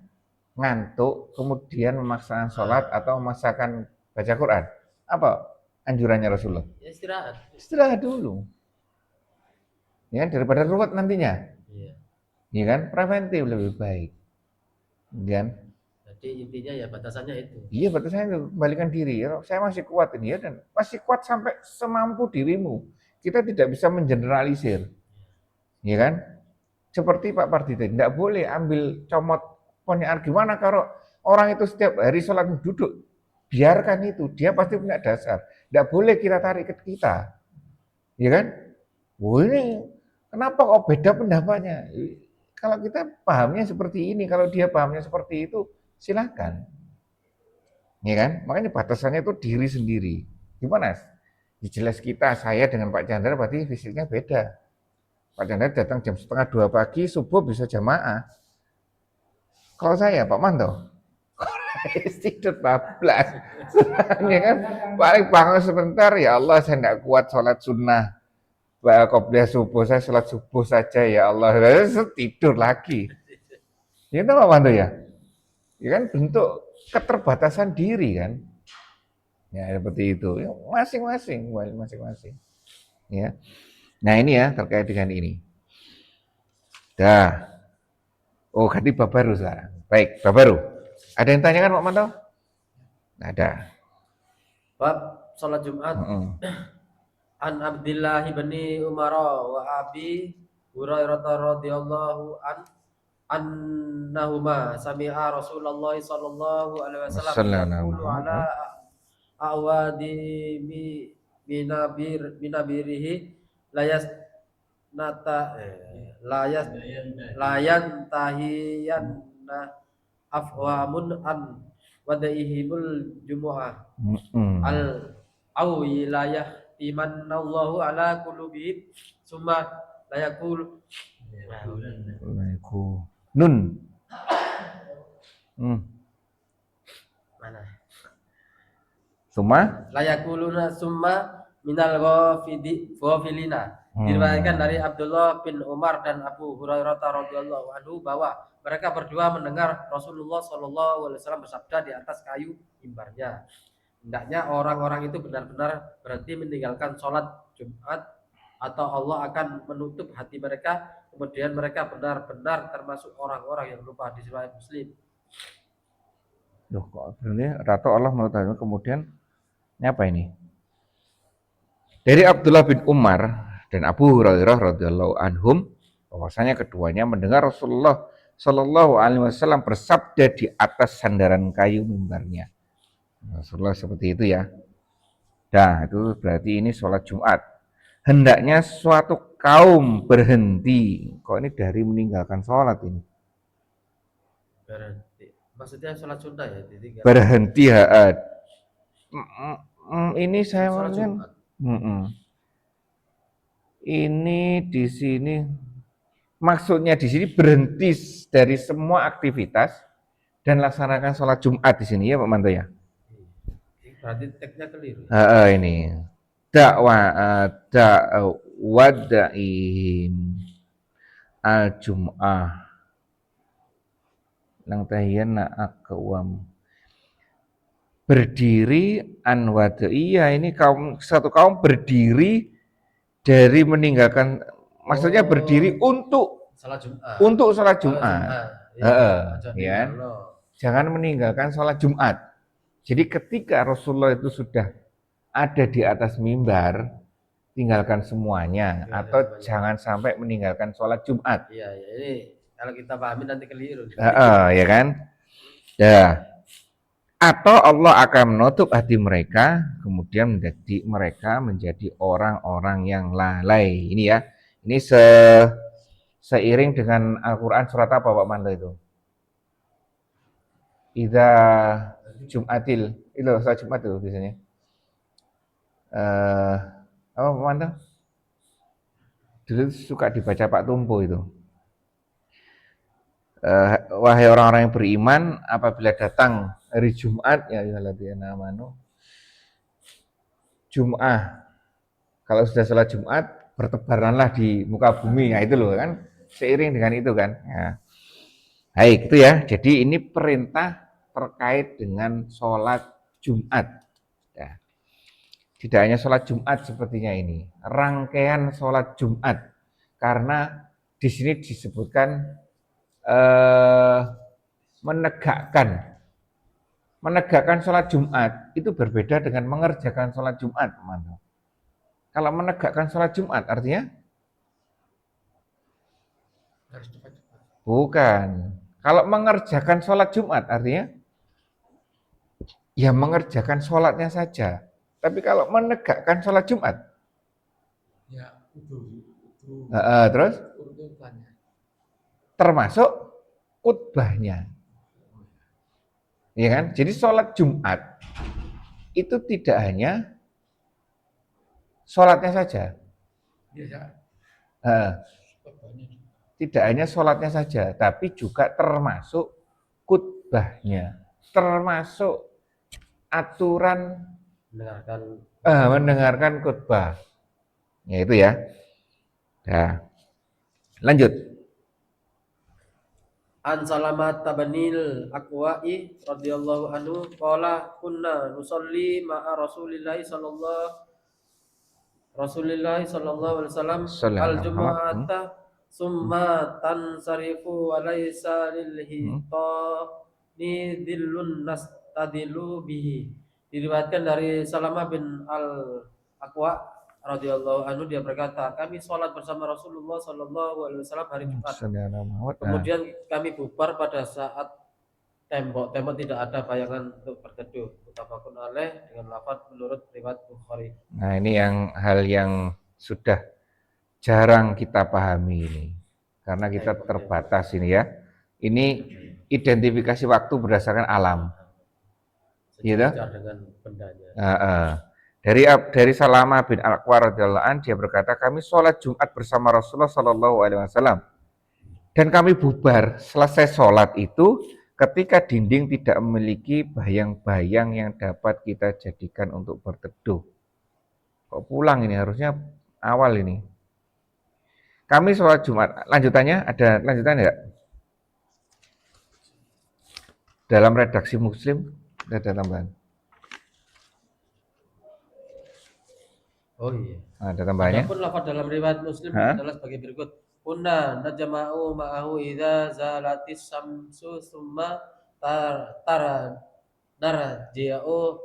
A: ngantuk, kemudian memaksakan sholat atau memaksakan baca Quran? Apa anjurannya Rasulullah?
B: Ya istirahat.
A: Istirahat dulu. Ya, daripada ruwet nantinya.
B: Iya.
A: Ya kan? Preventif lebih baik. Kan?
B: Jadi intinya ya batasannya itu.
A: Iya, batasannya itu kembalikan diri. Ya, saya masih kuat ini ya, dan masih kuat sampai semampu dirimu. Kita tidak bisa mengeneralisir. Ya kan? Seperti Pak Pardi tadi, tidak boleh ambil comot ponyaan gimana kalau orang itu setiap hari sholat duduk. Biarkan itu, dia pasti punya dasar. Tidak boleh kita tarik ke kita. Ya kan? Wah, ini kenapa kok beda pendapatnya? Kalau kita pahamnya seperti ini, kalau dia pahamnya seperti itu, silakan. Ya kan? Makanya batasannya itu diri sendiri. Gimana? Jelas kita, saya dengan Pak Chandra berarti fisiknya beda. Pak Chandra datang jam 1:30 pagi, subuh bisa jamaah. Kalau saya, Pak Manto, tidur bablas. Ya kan? Paling bangun sebentar, ya Allah saya tidak kuat sholat sunnah. Qobliyah subuh, saya sholat subuh saja ya Allah. Tidur lagi. Ya kan Pak Manto ya? Ya kan bentuk keterbatasan diri kan. Ya seperti itu. Ya, masing-masing. Ya. Nah ini ya terkait dengan ini. Dah. Oh ganti bab baru sekarang. Baik, bab baru. Ada yang tanyakan Pak Manto? Ada.
B: Bab sholat Jumat. An Abdillah bin Umar wa Abi Hurairah radhiyallahu annahuma sami'a Rasulullah sallallahu alaihi wasallam yaqulu ala awadi binabirihi layas nata layan tahiyanna afwamun an wadaihimul jumu'ah al awilayah imanallahu ala qulubihim summa layakul
A: nun
B: mana
A: summa
B: layakuluna summa minal ghafilina. Diriwayatkan dari Abdullah bin Umar dan Abu Hurairah radhiyallahu anhu bahwa mereka berdua mendengar Rasulullah sallallahu alaihi wasallam bersabda di atas kayu mimbarnya, hendaknya orang-orang itu benar-benar berhenti meninggalkan sholat Jumat atau Allah akan menutup hati mereka, kemudian mereka benar-benar termasuk orang-orang yang lupa. Hadis riwayat Muslim.
A: Loh kok sebenarnya rata Allah menurut kemudian ini apa ini? Dari Abdullah bin Umar dan Abu Hurairah radhiyallahu anhum bahwasanya keduanya mendengar Rasulullah Shallallahu alaihi wasallam bersabda di atas sandaran kayu mimbarnya. Rasulullah seperti itu ya. Nah, itu berarti ini sholat Jumat. Hendaknya suatu kaum berhenti. Kok ini dari meninggalkan sholat ini?
B: Berhenti. Maksudnya sholat sunnah ya?
A: Berhenti ini saya melihat. Ini di sini maksudnya di sini berhenti dari semua aktivitas dan laksanakan sholat Jumat di sini ya Pak Manto ya.
B: Berarti teksnya keliru.
A: Ini wadaihim al-jum'ah lang tahiyana aqwam berdiri an wadaiyah, ini satu kaum berdiri dari meninggalkan, maksudnya berdiri untuk
B: sholat Jumat.
A: Untuk sholat Jumat. Ya. Jangan meninggalkan sholat Jumat. Jadi ketika Rasulullah itu sudah ada di atas mimbar, tinggalkan semuanya, atau jangan sampai meninggalkan sholat Jumat.
B: Iya, ini kalau kita pahami nanti keliru.
A: Ya kan? Ya. Atau Allah akan menutup hati mereka, kemudian mereka menjadi orang-orang yang lalai. Ini ya, ini seiring dengan Al-Quran surat apa Pak Manto itu? Idza Jumatil, itu sholat Jumat itu biasanya. Apa Pak Manto? Dulu suka dibaca Pak Tumpo itu. Wahai orang-orang yang beriman, apabila datang hari Jumat, ya ayyuhalladzina amanu, Jum'ah, kalau sudah sholat Jumat, bertebaranlah di muka bumi, ya itu loh kan, seiring dengan itu kan. Ya. Baik, itu ya. Jadi ini perintah terkait dengan sholat Jumat. Ya. Tidak hanya sholat Jumat sepertinya ini, rangkaian sholat Jumat. Karena di sini disebutkan menegakkan sholat Jumat itu berbeda dengan mengerjakan sholat Jumat, teman-teman. Kalau menegakkan sholat Jumat artinya
B: Harus cepat-cepat.
A: bukan. Kalau mengerjakan sholat Jumat artinya ya mengerjakan sholatnya saja. Tapi kalau menegakkan sholat Jumat,
B: Ya, itu
A: terus
B: urutannya.
A: termasuk khutbahnya. Ya kan? Jadi sholat Jumat itu tidak hanya sholatnya saja.
B: Ya,
A: Tidak hanya sholatnya saja, tapi juga termasuk khutbahnya, termasuk aturan mendengarkan khutbah. Ya itu ya. Nah, lanjut.
B: An Salamat tabanil Aqwa'i radhiyallahu anhu qala kunna nusalli ma'a Rasulillahi sallallahu alaihi wasallam al-jumu'ata summa tansarifu wa laysa lil hitani dhillun nastadilu bihi. Diriwayatkan dari Salamah bin Al-Aqwa radhiyallahu anhu, dia berkata, kami sholat bersama Rasulullah sallallahu alaihi wasallam hari Jumat. Kemudian kami bubar pada saat tembok-tembok tidak ada bayangan untuk berteduh. Muttafaqun alaih dengan lafaz menurut riwayat Bukhari.
A: Nah, ini hal yang sudah jarang kita pahami ini. Karena kita terbatas ini ya. Ini identifikasi waktu berdasarkan alam. Gitu?
B: Dengan bendanya.
A: Dari Salamah bin Al-Aqwa radhiyallahu anhu, dia berkata, kami sholat Jumat bersama Rasulullah sallallahu alaihi wasallam. Dan kami bubar. Selesai sholat itu, ketika dinding tidak memiliki bayang-bayang yang dapat kita jadikan untuk berteduh. Kok pulang ini? Harusnya awal ini. Kami sholat Jumat. Lanjutannya, ada lanjutan enggak? Dalam redaksi Muslim, ada tambahan.
B: Oh iya.
A: Ada tambahannya?
B: Adapun lafaz dalam riwayat Muslim adalah sebagai berikut. Kunna najma'u ma'ahu idza zalatis samsu summa tara narji'u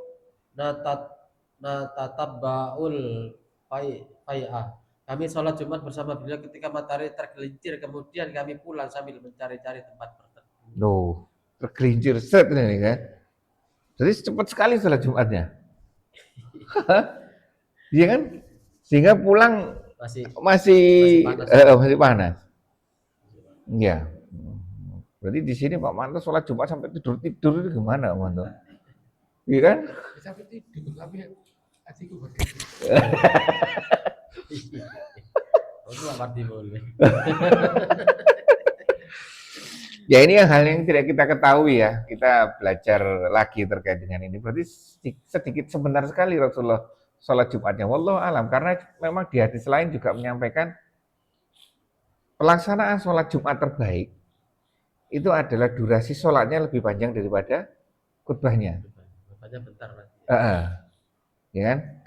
B: natatabba'ul fai'ah. Kami sholat Jumat bersama beliau ketika matahari tergelincir, kemudian kami pulang sambil mencari-cari tempat berteduh.
A: Loh, tergelincir set ini kan. Jadi cepat sekali sholat Jumatnya. Iya kan? Sehingga pulang masih panas. Iya. Berarti di sini Pak Manto sholat Jumat sampai tidur itu gimana, Pak Manto? Iya kan?
B: Sampai tidur, tapi hatiku berdoa. Itu mati boleh.
A: Ya ini hal yang tidak kita ketahui ya. Kita belajar lagi terkait dengan ini. Berarti sedikit sebentar sekali Rasulullah sholat Jumatnya. Wallahu alam. Karena memang di hadis lain juga menyampaikan pelaksanaan sholat Jumat terbaik itu adalah durasi sholatnya lebih panjang daripada khutbahnya.
B: Khutbahnya bentar lagi.
A: Ya kan?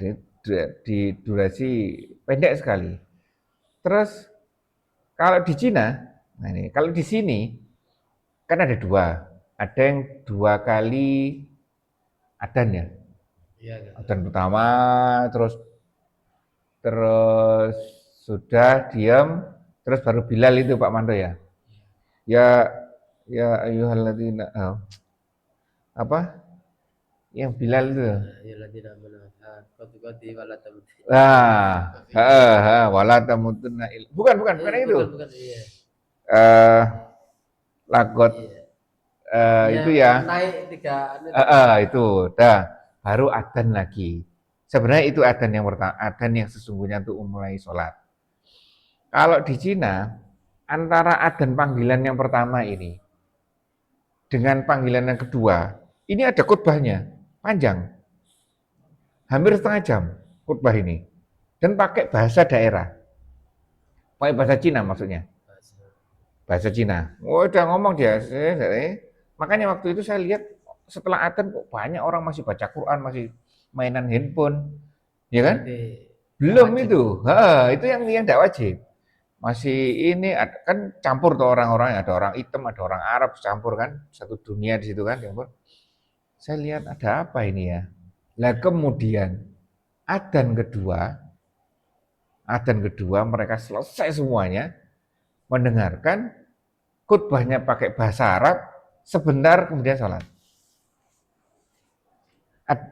A: Di durasi pendek sekali. Terus kalau di Cina, nah ini, kalau di sini kan ada dua. Ada yang 2 kali adzan ya.
B: Iya.
A: Adzan pertama, terus sudah diam, terus baru Bilal itu Pak Manto ya. Ya ayyuhalladzina apa? Yang Bilal itu. Wala tamutunna bukan itu.
B: Bukan, iya.
A: Lagot itu ya.
B: Naik 3
A: itu dah baru adzan lagi. Sebenarnya itu adzan yang pertama, adzan yang sesungguhnya untuk memulai sholat. Kalau di Cina antara adzan panggilan yang pertama ini dengan panggilan yang kedua, ini ada khutbahnya panjang, hampir setengah jam khutbah ini, dan pakai bahasa daerah, pakai bahasa Cina maksudnya. bahasa Cina. Oh, udah ngomong dia. Makanya waktu itu saya lihat setelah adzan kok banyak orang masih baca Quran, masih mainan handphone, ya kan?
B: Berarti
A: Belum
B: wajib.
A: itu. Itu yang tidak wajib. Masih ini kan campur tuh orang-orang, ada orang hitam, ada orang Arab campur kan, satu dunia di situ kan, campur. Saya lihat ada apa ini ya. Lah kemudian adzan kedua mereka selesai semuanya mendengarkan khutbahnya pakai bahasa Arab, sebentar kemudian sholat.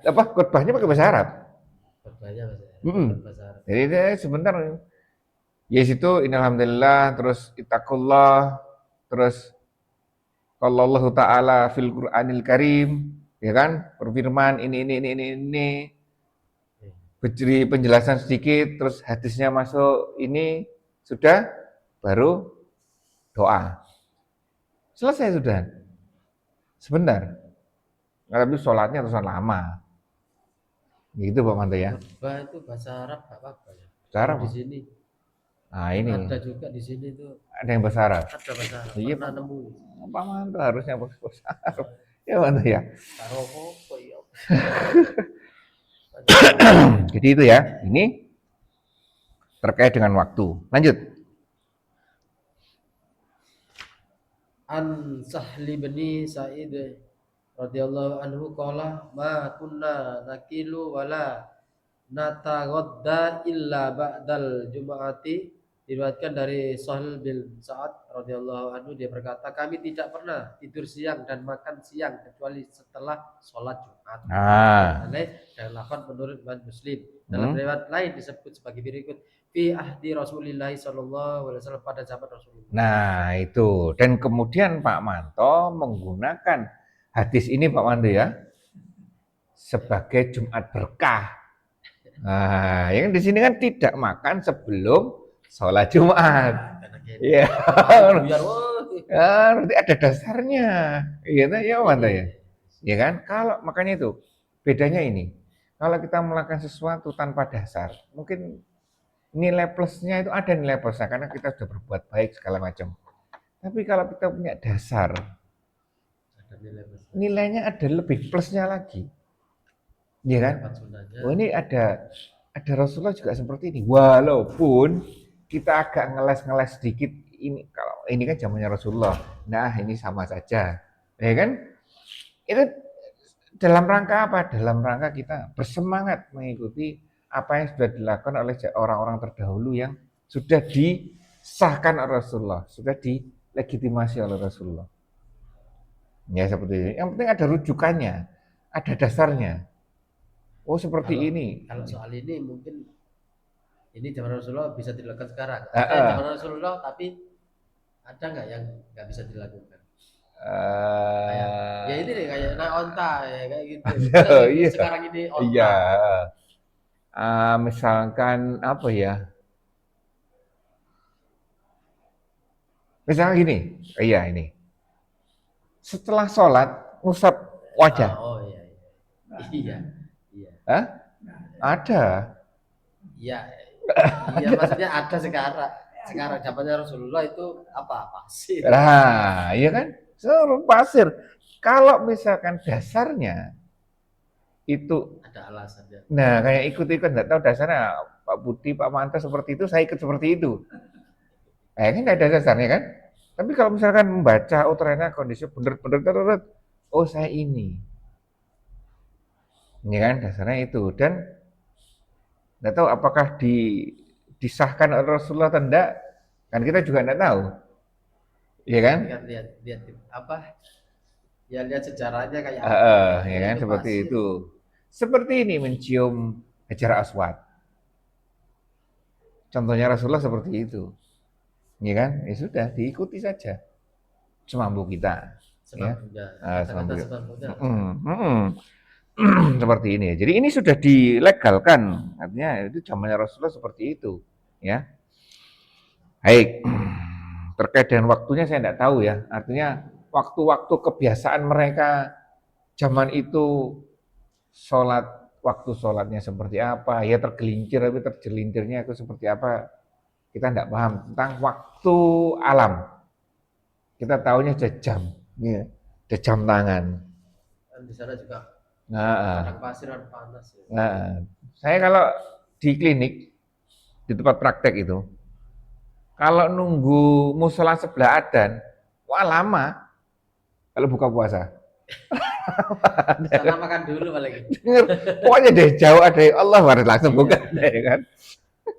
A: Khutbahnya pakai bahasa Arab.
B: Khutbahnya
A: Mm-mm.
B: bahasa Arab.
A: Jadi dia sebentar, ya situ innalhamdulillah, terus ittaqullah, terus kalau Allah Ta'ala fil Qur'anil Karim, ya kan, berfirman ini, beri penjelasan sedikit, terus hadisnya masuk ini, sudah, baru doa. Selesai sudah. Sebentar. Tapi sholatnya terusan lama. Gitu Pak Manto ya.
B: Khutbah itu bahasa Arab nggak apa-apa ya.
A: Bahasa Arab,
B: Di
A: Pak?
B: sini
A: Nah ini,
B: ada juga di sini tuh
A: ada yang bahasa Arab.
B: ada bahasa Arab.
A: Iya,
B: Pernah
A: Pak.
B: nemu.
A: Pak Manto harusnya bahasa Arab. Ya Manto ya.
B: Taruh apa ya?
A: Jadi itu ya, ini terkait dengan waktu. Lanjut.
B: An Sahli bin Sa'id radhiyallahu anhu qala ma kunna nakilu wala nataghadda illa ba'dal jumu'ati. Diriwayatkan dari Sahal bin Sa'ad radhiyallahu anhu, dia berkata, kami tidak pernah tidur siang dan makan siang kecuali setelah sholat Jumat. Dan lafaz menurut Imam Muslim. Dalam riwayat lain disebut sebagai berikut, fi ahdi Rasulillah sallallahu alaihi wasallam, pada zaman Rasulullah.
A: Nah, itu. Dan kemudian Pak Manto menggunakan hadis ini Pak Manto ya sebagai Jumat berkah. Nah, yang di sini kan tidak makan sebelum sholat Jumat. Iya. Berarti ada dasarnya. Iya, ya Manto ya. Ya kan? Kalau makanya itu bedanya ini. Kalau kita melakukan sesuatu tanpa dasar, mungkin nilai plusnya itu ada nilai plusnya karena kita sudah berbuat baik segala macam. Tapi kalau kita punya dasar, nilainya ada lebih plusnya lagi. Iya kan? Oh, ini ada Rasulullah juga seperti ini. Walaupun kita agak ngeles sedikit, ini kalau ini kan zamannya Rasulullah. Nah, ini sama saja. Ya kan? Itu dalam rangka apa? Dalam rangka kita bersemangat mengikuti apa yang sudah dilakukan oleh orang-orang terdahulu yang sudah disahkan oleh Rasulullah, sudah dilegitimasi oleh Rasulullah. Ya seperti ini. Yang penting ada rujukannya, ada dasarnya. Oh seperti ini.
B: Kalau soal ini mungkin ini zaman Rasulullah bisa dilakukan sekarang. Ada zaman Rasulullah tapi ada nggak yang nggak bisa dilakukan? Ya ini nih kayak naik onta ya kayak gitu.
A: Iya.
B: Sekarang ini onta.
A: Iya. Misalkan apa ya? Misalnya gini, iya ini. Setelah sholat ngusap wajah.
B: Oh iya. Iya.
A: Hah? Ada.
B: Iya. Iya maksudnya ada sekarang. Sekarang zamannya Rasulullah itu apa pasir.
A: Nah, iya kan? Seluruh pasir. Kalau misalkan dasarnya itu
B: ada alasannya.
A: Nah, kayak ikut-ikut nggak tahu dasarnya Pak Budi, Pak Manto seperti itu, saya ikut seperti itu. Kan nggak ada dasarnya kan? Tapi kalau misalkan membaca, oh ternyata kondisi bener-bener, oh saya ini. Ini kan dasarnya itu. Dan nggak tahu apakah disahkan oleh Rasulullah atau enggak, kan kita juga nggak tahu. Iya kan?
B: Lihat apa? Ya lihat sejarahnya kayak
A: ya kan seperti itu. Seperti ini mencium Hajar Aswad. Contohnya Rasulullah seperti itu. Ya kan? Ya sudah, diikuti saja. Semampu kita. Semampu kita. Seperti ini. Jadi ini sudah dilegalkan. Artinya itu zamannya Rasulullah seperti itu. Ya. Baik. Terkait dengan waktunya saya tidak tahu ya. Artinya waktu-waktu kebiasaan mereka zaman itu waktu sholatnya seperti apa, ya tergelincir tapi tergelintirnya itu seperti apa, kita tidak paham tentang waktu alam. Kita tahunya ada jam, ya. Ada jam tangan.
B: Dan di sana juga
A: Nah,
B: padang pasir dan panas ya.
A: nah, saya kalau di klinik, di tempat praktek itu, kalau nunggu musola sebelah adzan, wah lama kalau buka puasa.
B: Sana makan dulu paling.
A: Dengar, pokoknya dari jauh ada Allah baru langsung buka, ya kan?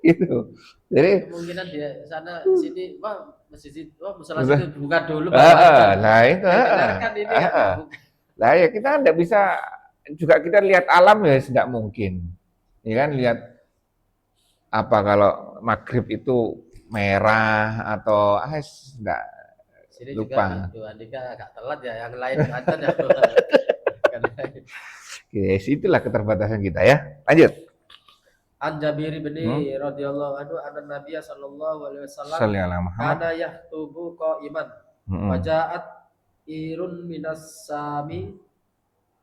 A: Gitu. Jadi,
B: Kemungkinan dia sana sini wah masjid wah musola
A: Udah.
B: situ buka dulu baru aja.
A: lah itu,
B: Yang dengarkan ini kan buka.
A: lah ya kita tidak bisa juga kita lihat alam ya tidak mungkin, ya kan lihat apa kalau maghrib itu merah atau enggak
B: Sini
A: lupa.
B: juga itu Andika agak telat ya, yang lain adzan ya.
A: Yes, itulah keterbatasan kita ya. Lanjut.
B: An Jabir bin radhiyallahu anhu anna Nabiy sallallahu alaihi wasallam
A: Shalli ala Muhammad.
B: kana yahtubu qa'iman
A: Mm-mm.
B: wa ja'at irun minas sami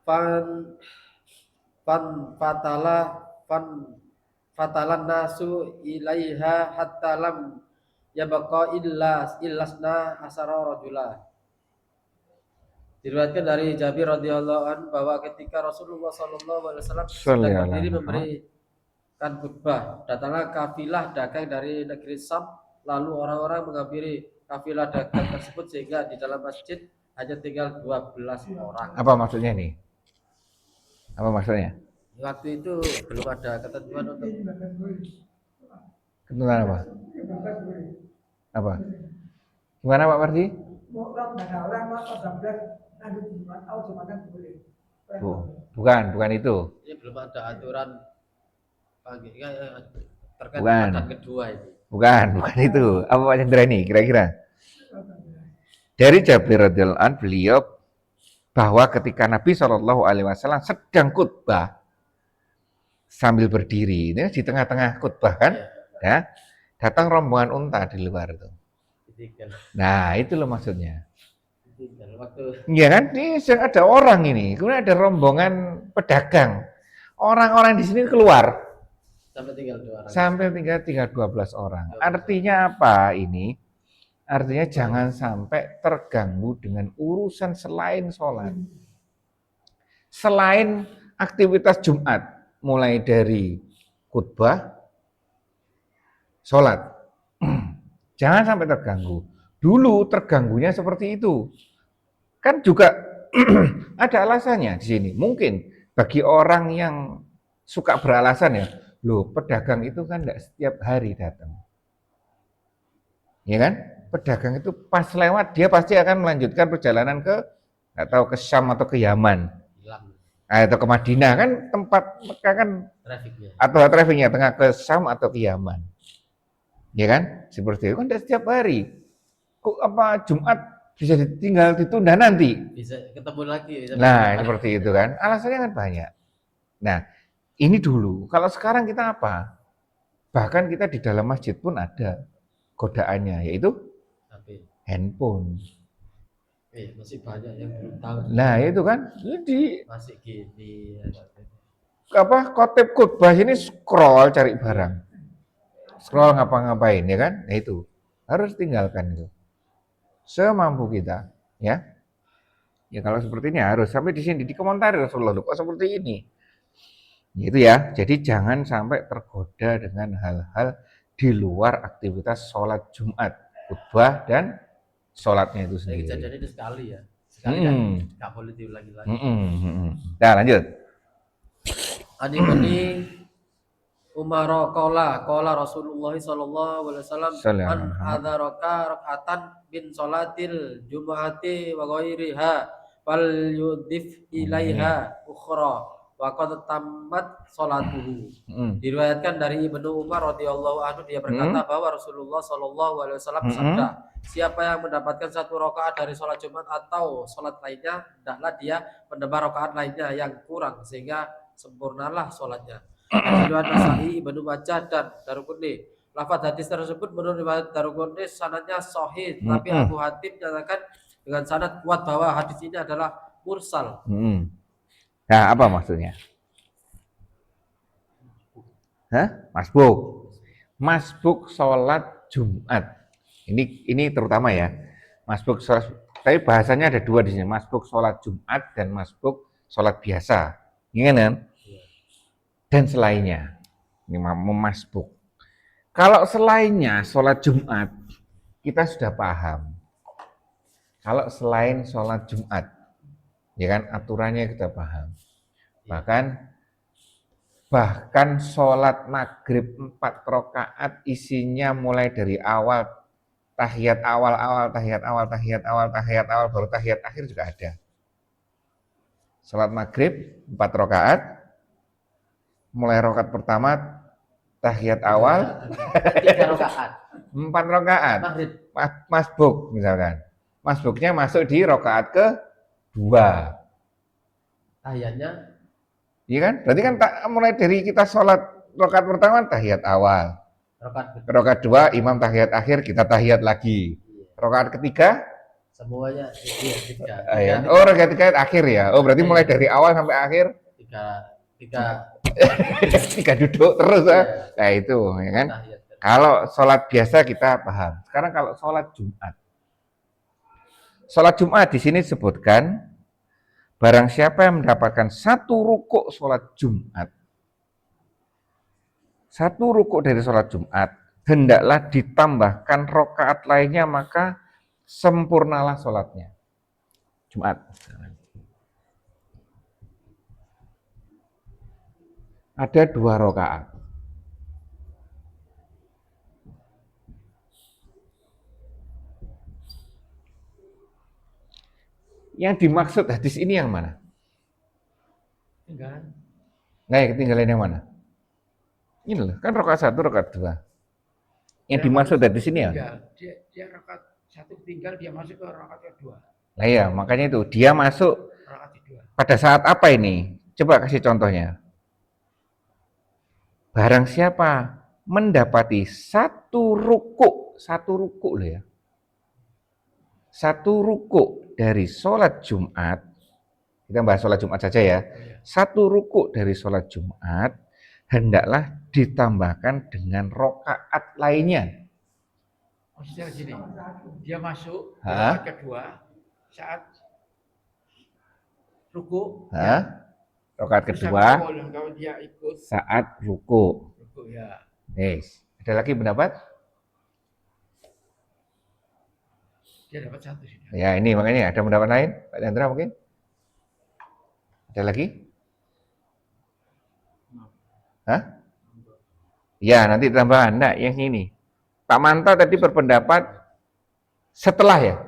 B: fan fatalan nasu ilaiha hatta lam yabqa illasna asara rajula. Diriwayatkan dari Jabir radhiyallahu anhu bahwa ketika Rasulullah sallallahu alaihi wasallam sedang berdiri memberikan khutbah, datanglah kafilah dagang dari negeri Sam, lalu orang-orang menghampiri kafilah dagang tersebut sehingga di dalam masjid hanya tinggal 12 orang.
A: Apa maksudnya nih? Apa maksudnya?
B: Waktu itu belum ada ketentuan untuk
A: Ketentuan apa? Apa? Gimana Pak Pardi?
D: Orang nggak ada orang mau 13 lanjut Jumat, Jumatan boleh.
A: Bukan itu.
B: ini belum ada aturan pagi terkait
A: Bukan.
B: Jumatan kedua ini.
A: Bukan itu. Apa Pak Chandra ini kira-kira? Dari Jabir radhiyallahu anhu beliau bahwa ketika Nabi SAW sedang khutbah sambil berdiri, ini di tengah-tengah khutbah kan, ya, datang rombongan unta di luar itu. Nah, itu loh maksudnya. Iya kan, ini ada orang ini, kemudian ada rombongan pedagang. Orang-orang di sini keluar. Sampai tinggal 12 orang. Artinya apa ini? Artinya jangan sampai terganggu dengan urusan selain sholat. Selain aktivitas Jumat, mulai dari khutbah, sholat. Jangan sampai terganggu. Dulu terganggunya seperti itu. Kan juga ada alasannya di sini. Mungkin bagi orang yang suka beralasan ya, loh pedagang itu kan tidak setiap hari datang. Ya kan? Pedagang itu pas lewat dia pasti akan melanjutkan perjalanan ke nggak tahu ke Syam atau ke Yaman. Atau ke Madinah kan tempat mereka kan trafiknya. Atau trafiknya tengah ke Syam atau ke Yaman. Ya kan? Seperti itu kan tidak setiap hari. Kok apa Jumat bisa tinggal ditunda nanti?
B: Bisa ketemu lagi.
A: Nah, seperti itu kan. Alasannya kan banyak. Nah, ini dulu. Kalau sekarang kita apa? Bahkan kita di dalam masjid pun ada godaannya, yaitu handphone.
B: Masih banyak yang belum tahu.
A: Nah, itu kan. Jadi
B: masih gini.
A: Apa khotib khutbah ini scroll cari barang. Scroll ngapa-ngapain ya kan? Nah itu harus tinggalkan itu. Semampu kita, ya. Ya kalau seperti ini harus sampai di sini dikomentari Rasulullah kok seperti ini. Gitu ya. Jadi jangan sampai tergoda dengan hal-hal di luar aktivitas sholat Jumat, khutbah dan sholatnya itu sendiri.
B: Kejadian itu sekali ya. Sekali kan nggak boleh diulangi lagi.
A: Nah lanjut.
B: Adik ini Umar qala Rasulullah sallallahu alaihi wasallam man adaraka rakatan bin salatil jumu'ati wa ghairiha fal yudif ilaiha ukhra wa qad tammat salatuhu. Diriwayatkan dari Ibnu Umar radhiyallahu anhu dia berkata bahwa Rasulullah sallallahu alaihi wasallam bersabda, siapa yang mendapatkan satu rakaat dari salat Jumat atau salat lainnya, hendaklah dia menambah rakaat lainnya yang kurang sehingga sempurnalah salatnya. Riwayat Nasa'i, Ibnu Majah dan Daruqutni. Lafaz hadis tersebut menurut riwayat Daruqutni sanadnya sahih, tapi Abu Hatim menyatakan dengan sanad kuat bahwa hadis ini adalah mursal.
A: Nah, apa maksudnya? Masbuk. Masbuk sholat Jumat. Ini terutama ya. Masbuk sholat, tapi bahasanya ada dua di sini, masbuk sholat Jumat dan masbuk sholat biasa. Ingat kan? Dan selainnya. Ini memasbuk. Kalau selainnya sholat Jumat, kita sudah paham. Kalau selain sholat Jumat, ya kan aturannya kita paham. Bahkan sholat maghrib 4 rakaat isinya mulai dari awal tahiyat awal, baru tahiyat akhir juga ada. Sholat maghrib 4 rakaat, mulai rakaat pertama tahiyat awal
B: 3 rakaat.
A: 4 rakaat.
B: Maghrib.
A: Masbuk misalkan. Masbuknya masuk di rakaat kedua.
B: Tahiyatnya
A: Iya kan? Berarti kan mulai dari kita sholat rakaat pertama tahiyat awal.
B: rakaat
A: Rakaat kedua imam tahiyat akhir, kita tahiyat lagi. Rakaat ketiga
B: semuanya tiga.
A: oh rakaat ketiga akhir ya. Oh berarti mulai dari awal sampai akhir tiga duduk terus ya. Nah itu ya kan.
B: tahiyat.
A: Kalau sholat biasa kita paham. Sekarang kalau sholat Jumat. Sholat Jumat di sini disebutkan barang siapa yang mendapatkan 1 rukuk sholat Jumat, 1 rukuk dari sholat Jumat, hendaklah ditambahkan rakaat lainnya, maka sempurnalah sholatnya. Jumat. Ada 2 rakaat. Yang dimaksud hadis ini yang mana?
C: Ketinggalan.
A: Nah, yang ketinggalan yang mana? Ini loh, kan rakaat 1, rakaat 2. Yang dimaksud hadis ini ya?
E: Dia rakaat 1 tinggal, dia masuk ke rakaat kedua.
A: Nah ya, makanya itu dia masuk
E: Rakaat kedua.
A: pada saat apa ini? Coba kasih contohnya. Barang siapa mendapati 1 rukuk loh ya. 1 rukuk dari sholat Jumat, kita bahas sholat Jumat saja ya. 1 rukuk dari sholat Jumat, hendaklah ditambahkan dengan rakaat lainnya.
E: Maksudnya gini, dia masuk ke
A: Hah?
E: rakaat kedua saat ruku.
A: Rakaat
E: Terus
A: kedua
E: sampai awal, kalau dia ikut
A: saat rukuk.
E: ruku ya.
A: Yes. Ada lagi pendapat?
E: Dia dapat 1 sudah.
A: Ya ini makanya ada pendapat lain, Pak Chandra mungkin? Ada lagi? Hah? Ya nanti tambahan. Nah yang ini. Pak Manta tadi berpendapat setelah ya?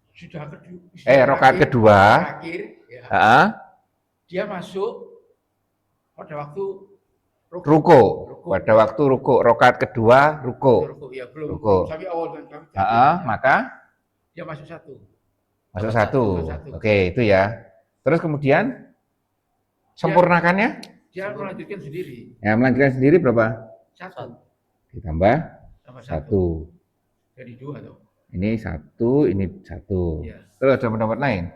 E: Sudah kedua.
A: Rakaat kedua.
E: Terakhir, ya.
A: Dia
E: Dia masuk pada waktu
A: ruko. Pada waktu ruko. Rakaat kedua ruko.
E: Ruku, ya belum.
A: Ruku.
E: Sampai awal kan.
A: Maka
E: Dia masuk 1.
A: masuk 1.
E: Satu.
A: Oke itu ya. Terus kemudian sempurnakannya?
E: Dia melanjutkan sendiri.
A: Ya melanjutkan sendiri berapa?
E: 1
A: Ditambah
E: tambah
A: 1.
E: 1. Jadi 2 tuh.
A: Ini 1, ini 1.
E: Iya.
A: Terus ada pendapat lain?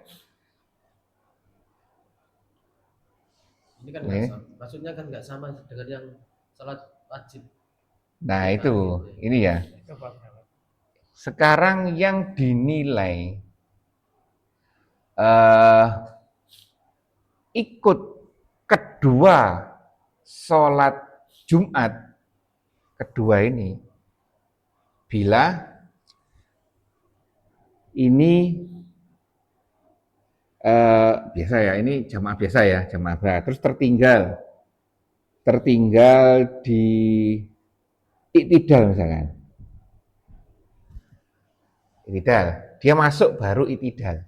B: Ini kan
A: Oke.
B: maksudnya kan nggak sama dengan yang sholat wajib.
A: Nah itu, ini ya.
E: Itu apa?
A: Sekarang yang dinilai ikut kedua sholat Jumat kedua ini, bila ini biasa ya, ini jamaah biasa ya, jamaah berat. Terus tertinggal di iktidal misalkan. Iktidal, dia masuk baru iktidal.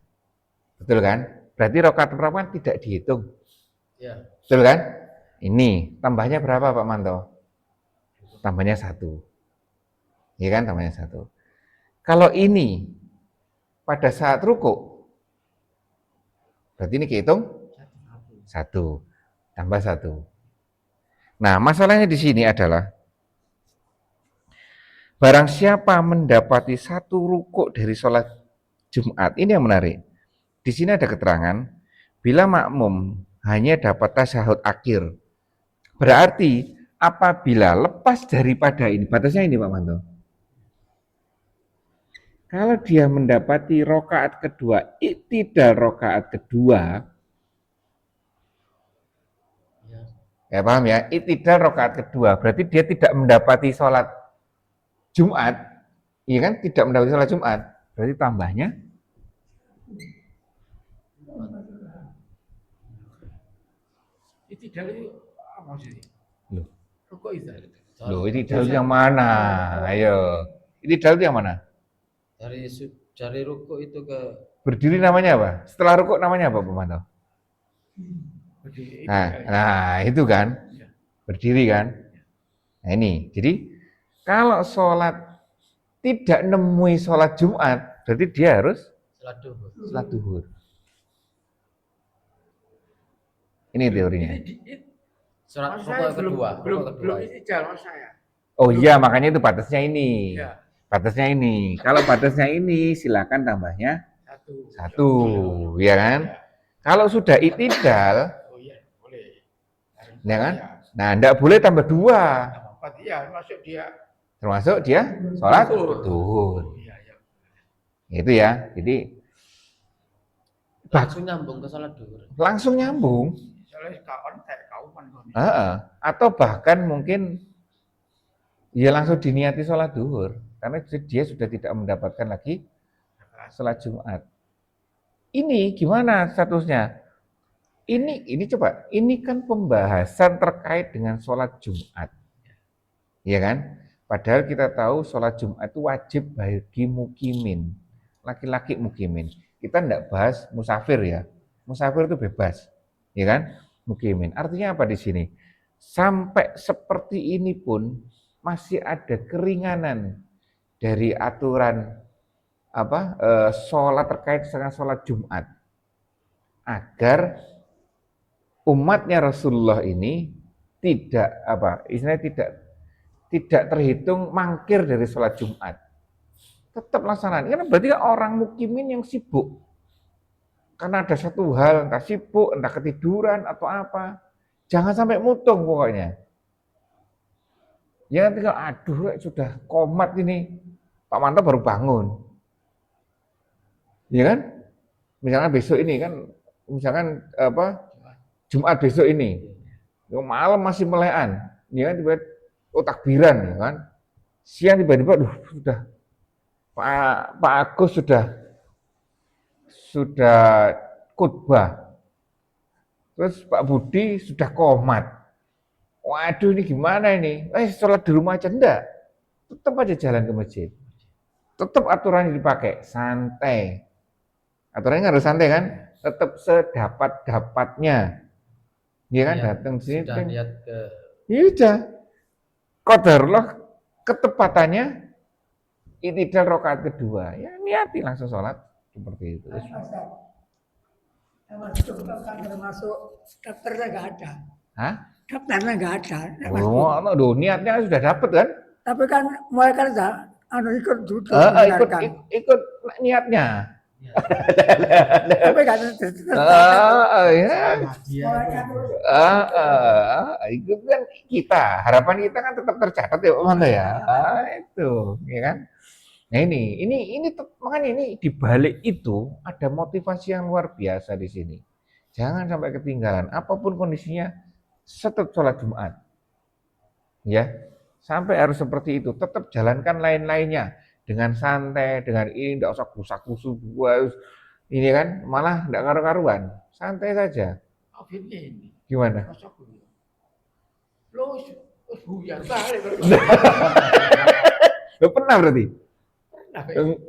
A: Betul kan? Berarti rakaat pertama tidak dihitung.
B: Ya.
A: Betul kan? Ini tambahnya berapa Pak Manto? Tambahnya 1. Iya kan, tambahnya 1. Kalau ini pada saat ruku, berarti ini kehitung 1 tambah 1. Nah, masalahnya di sini adalah barang siapa mendapati 1 rukuk dari sholat Jumat, ini yang menarik. Di sini ada keterangan, bila makmum hanya dapat tasyahud akhir, berarti apabila lepas daripada ini, batasnya ini Pak Manto. Kalau dia mendapati rokaat kedua, i'tidal rokaat kedua, ya paham ya, i'tidal rokaat kedua, berarti dia tidak mendapati sholat Jumat, iya kan, tidak mendapati sholat Jumat, berarti tambahnya
E: Itidal itu apa maksudnya?
A: Loh.
E: Rukuk itu.
A: Loh, i'tidal yang mana? Ayo, i'tidal itu yang mana?
B: Dari rukuk itu ke
A: Berdiri namanya apa? Setelah rukuk namanya apa, Pak Manto?
E: Berdiri.
A: Nah, itu kan, berdiri kan. Nah ini, jadi kalau sholat tidak nemui sholat Jumat, berarti dia harus
B: sholat duhur.
A: sholat duhur. Ini teorinya.
B: Sholat
E: Mas
B: rukuk
E: saya
B: kedua.
E: belum
B: Rukuk kedua.
E: itidal mas saya.
A: Oh iya, makanya itu batasnya ini.
E: Ya,
A: Batasnya ini. Kalau batasnya ini, silakan tambahnya
E: satu.
A: 1, ya kan? Kalau sudah i'tidal,
E: Oh iya, boleh.
A: ya kan? Nah, enggak boleh tambah 2.
E: Empat, iya, masuk dia.
A: Termasuk dia sholat duhur.
E: Iya, iya.
A: Itu ya. Jadi
B: Langsung nyambung ke sholat duhur.
A: langsung nyambung.
E: Soalnya kawan kayak kauman.
A: Atau bahkan mungkin ya langsung diniati sholat duhur. Karena dia sudah tidak mendapatkan lagi sholat Jumat. Ini gimana statusnya? Ini coba, ini kan pembahasan terkait dengan sholat Jumat. Iya kan? Padahal kita tahu sholat Jumat itu wajib bagi mukimin. Laki-laki mukimin. Kita tidak bahas musafir ya. Musafir itu bebas. Ya kan? Mukimin. Artinya apa di sini? Sampai seperti ini pun masih ada keringanan dari aturan sholat terkait dengan sholat Jumat, agar umatnya Rasulullah ini tidak terhitung mangkir dari sholat Jumat, tetap laksanakan. Karena berarti orang mukimin yang sibuk karena ada satu hal, entah sibuk, entah ketiduran atau apa, jangan sampai mutung pokoknya. Ya tinggal aduh sudah komat ini, Pak Manto baru bangun. Ya kan? Misalkan besok ini kan, misalkan Jumat besok ini, malam masih melean, ya kan, tiba-tiba takbiran, ya kan? Siang tiba-tiba, sudah Pak Agus sudah khutbah, terus Pak Budi sudah komat. Waduh ini gimana ini? Sholat di rumah aja enggak? Tetap aja jalan ke masjid. Tetap aturannya dipakai, santai. Aturannya harus santai kan? Tetap sedapat-dapatnya. Dia kan datang sini
B: Sudah lihat ke
A: iya udah. Qadarullah ketepatannya i'tidal rakaat kedua. Ya niati langsung sholat seperti itu.
D: Termasuk daftarnya nggak ada.
A: Hah?
D: Daftarnya nggak ada.
A: Oh, niatnya sudah dapat kan?
D: Tapi kan mereka ikut duduk
A: Ikut niatnya.
D: Tapi kan
A: Itu kan kita, harapan kita kan tetap tercatat ya Pak Manto ya. Itu, ya kan? Nah ini makanya ini di balik itu ada motivasi yang luar biasa di sini. Jangan sampai ketinggalan, apapun kondisinya, tetap sholat Jumat. Ya, sampai harus seperti itu. Tetap jalankan lain-lainnya dengan santai, dengan ini tidak usah kusak-kusuk, ini kan malah tidak karu-karuan. Santai saja.
E: Ini.
A: Gimana?
E: Lo buyar balik.
A: Lo pernah berarti?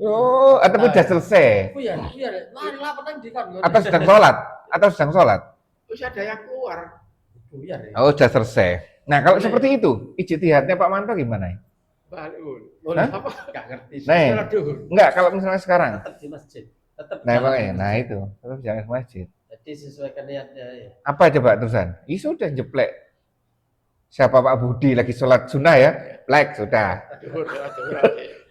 A: Oh, atau sudah selesai?
B: buyar. Lari lapatan di kan.
A: Atau sedang sholat? Atau sedang sholat?
E: Terus ada yang keluar.
B: Buyar ya.
A: Oh, sudah selesai. Nah, kalau seperti itu, ijtihadnya Pak Manto gimana?
E: Balik.
B: Boleh apa? Enggak ngerti.
A: Nah, enggak kalau misalnya sekarang.
B: Tetap di masjid. Tetap.
A: Nah, makanya, nah itu, tetap jangan ke masjid.
B: Jadi sesuaikan niatnya ya.
A: Apa coba terusan? Sudah jeplek. Siapa Pak Budi lagi sholat sunnah ya? Like sudah.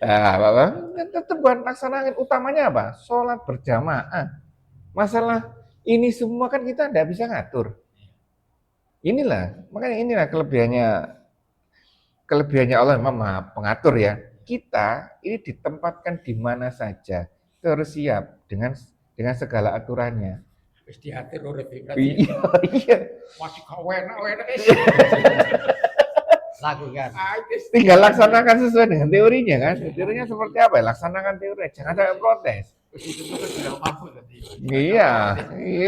A: Nah, Bapak, tetap buat laksanakan. Utamanya apa? Sholat berjamaah. Masalah ini semua kan kita tidak bisa ngatur. Makanya inilah kelebihannya Allah memang Maha Pengatur ya. kita ini ditempatkan di mana saja, itu harus siap dengan segala aturannya.
E: Wis diatur urip berarti.
A: Iya, iya.
E: Masih kau enak wis.
C: Lakukan.
A: Tinggal laksanakan sesuai dengan teorinya kan. Teorinya seperti apa? Ya? Laksanakan teorinya, jangan sampai protes.
E: Itu kan sudah mampu tadi.
A: Iya,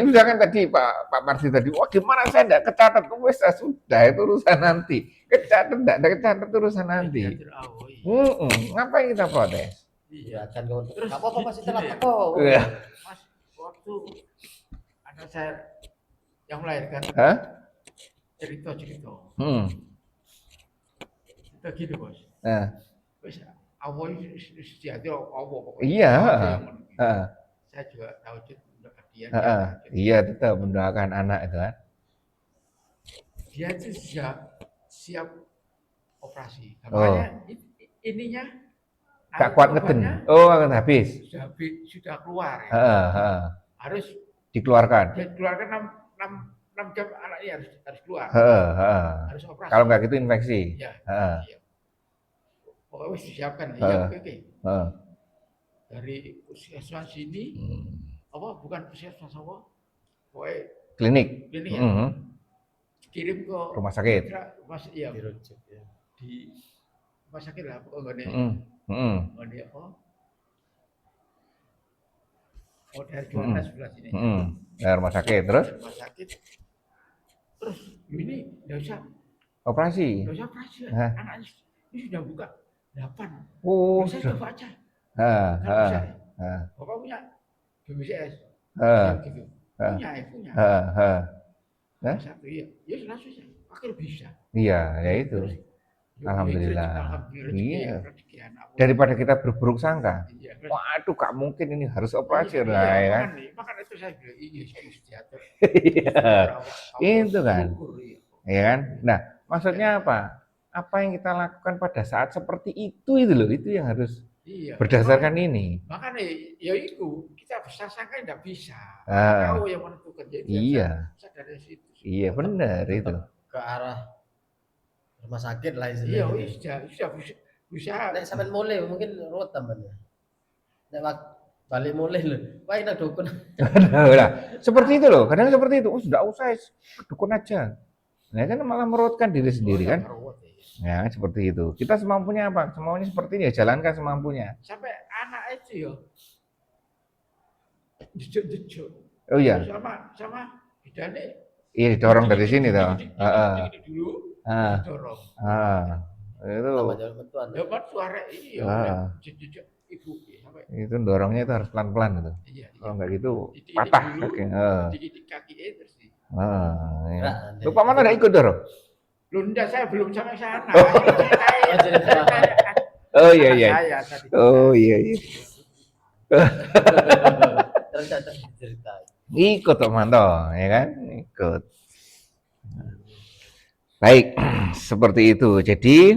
A: misalkan tadi Pak Marsi tadi, wah gimana saya tidak kecatat, wes sudah itu urusan nanti. Kecatat tidak kecatat itu urusan nanti. Ngapain kita protes?
C: Iya, kan kau.
E: Terus
C: Enggak apa-apa masih telat
E: gini,
C: kok.
A: Iya.
E: Mas, waktu anak saya yang melahirkan
A: Hah?
E: cerita
A: Hmm.
E: kita gitu bos.
A: Nah,
E: Wis awal diatur apa pokoknya.
A: iya.
E: Saya juga tahu juga dia.
A: Iya, tetap mendoakan anak itu kan.
E: Dia itu siap operasi. Makanya ininya
A: Gak kuat ngeden. Oh, akan habis.
E: sudah keluar ya. Harus
A: Dikeluarkan.
E: dia keluarkan 6 jam anaknya harus keluar. Harus operasi.
A: Kalau nggak gitu infeksi.
E: Ya.
A: Heeh.
E: Iya. Pokoknya harus disiapkan ya. Oke. Dari puskesmas sini apa bukan puskesmas apa? Pokoknya
A: Klinik.
E: klinik ya. Kirim ke
A: Rumah sakit.
E: Iya.
C: Dirujuk ya.
E: Di rumah sakit lah pokoknya. Dia apa? Oh dari Juanda sebelah sini.
A: Ya, rumah sakit terus
E: Rumah sakit. Terus ini nggak usah
A: operasi.
E: operasi.
A: Hah?
E: Anaknya ini sudah buka 8.
A: Oh,
E: Saya
A: sudah.
E: coba aja.
A: Heeh,
E: Kan bisa.
A: heeh.
E: Bapak punya BPJS.
A: Heeh.
E: Gitu.
A: Heeh.
E: Punya.
A: Heeh. Hah?
E: Satu iya. Ya langsung saja. Akhir bisa.
A: Iya, ya itu.
E: Terus,
A: Alhamdulillah.
E: Alhamdulillah.
A: Iya.
E: Rezeki anak.
A: Daripada kita berburuk sangka.
E: Iya.
A: Waduh, gak mungkin ini harus operasi
E: Iya,
A: lah ya kan.
E: Makan itu saya bilang iya harus diatur.
A: Iya. Itu kan.
E: Syukur, iya.
A: Ya kan? Nah, maksudnya apa? Apa yang kita lakukan pada saat seperti itu loh, itu yang harus
E: Iya.
A: berdasarkan ini.
E: Makanya ya itu kita bersangka tidak bisa.
A: Ah.
E: Tahu yang menentukan jadi
A: Iya.
E: bisa dari situ.
A: Iya benar itu.
C: Ke arah rumah sakit lah
E: Iya,
C: istilahnya.
E: bisa bisa.
C: Nek sampean mulai mungkin ruwet temannya. Nek balik mulai lho. Wah, nak dukun.
A: Nah, seperti itu loh. Kadang seperti itu. Oh, sudah usai dukun aja. Nah, kan malah meruwetkan diri sendiri kan. Ya, seperti itu. Kita semampunya apa? Semampunya seperti ini ya, jalankan semampunya.
E: Sampai anak itu ya jejak-jejak.
A: Oh iya.
E: Sama bidane.
A: Iya, didorong dari sini toh. Heeh.
E: Dulu.
A: Ah.
E: Dorong.
A: Itu.
E: Dapat suara iya. Jejak ibu sampai.
A: Itu dorongnya itu harus pelan-pelan itu.
E: Iya.
A: Kalau enggak gitu patah kaki.
E: Dikit kaki terus.
A: Iya. Lupa mana ada ikut dorong?
E: Lunda saya belum sampai sana.
A: Oh iya iya. Oh iya iya.
C: Ternyata diceritain.
A: Ikut Pak Manto, ya kan? Ikut. Baik, seperti itu. Jadi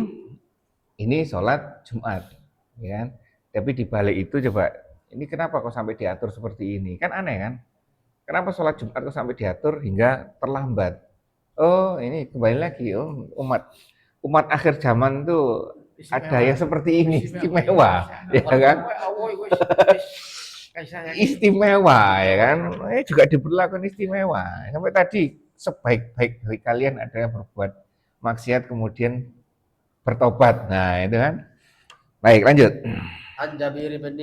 A: ini sholat Jumat, ya kan? Tapi di balik itu coba, ini kenapa kok sampai diatur seperti ini? Kan aneh kan? Kenapa sholat Jumat kok sampai diatur hingga terlambat? Oh, ini kembali lagi, umat akhir zaman tuh ada yang seperti ini, istimewa, ya kan? Istimewa, ya kan? Juga diberlakukan istimewa. Sampai tadi sebaik-baik dari kalian ada yang berbuat maksiat kemudian bertobat. Nah, itu kan. Baik, lanjut.
C: An Jabir bin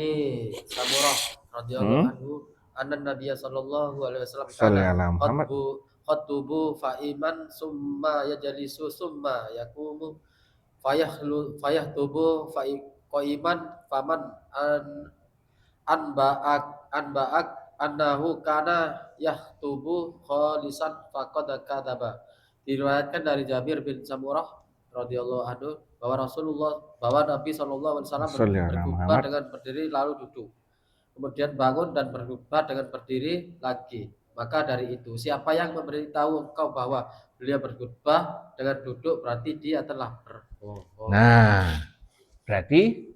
C: Samurah radhiyallahu anhu, anna Nabiy sallallahu alaihi wasallam kana khatubu fa'iman summa yajlisu summa yaqumu fayahtubu fa'iman faman anba'ak annahu kana yahtubu khalisan faqad kadzaba. Diriwayatkan dari Jabir bin Samurah radhiyallahu anhu bahwa Nabi sallallahu alaihi wasallam berkhutbah dengan berdiri lalu duduk. Kemudian bangun dan berkhutbah dengan berdiri lagi. Maka dari itu, siapa yang memberitahu engkau bahwa beliau berkhutbah dengan duduk berarti dia telah berbohong.
A: Nah, berarti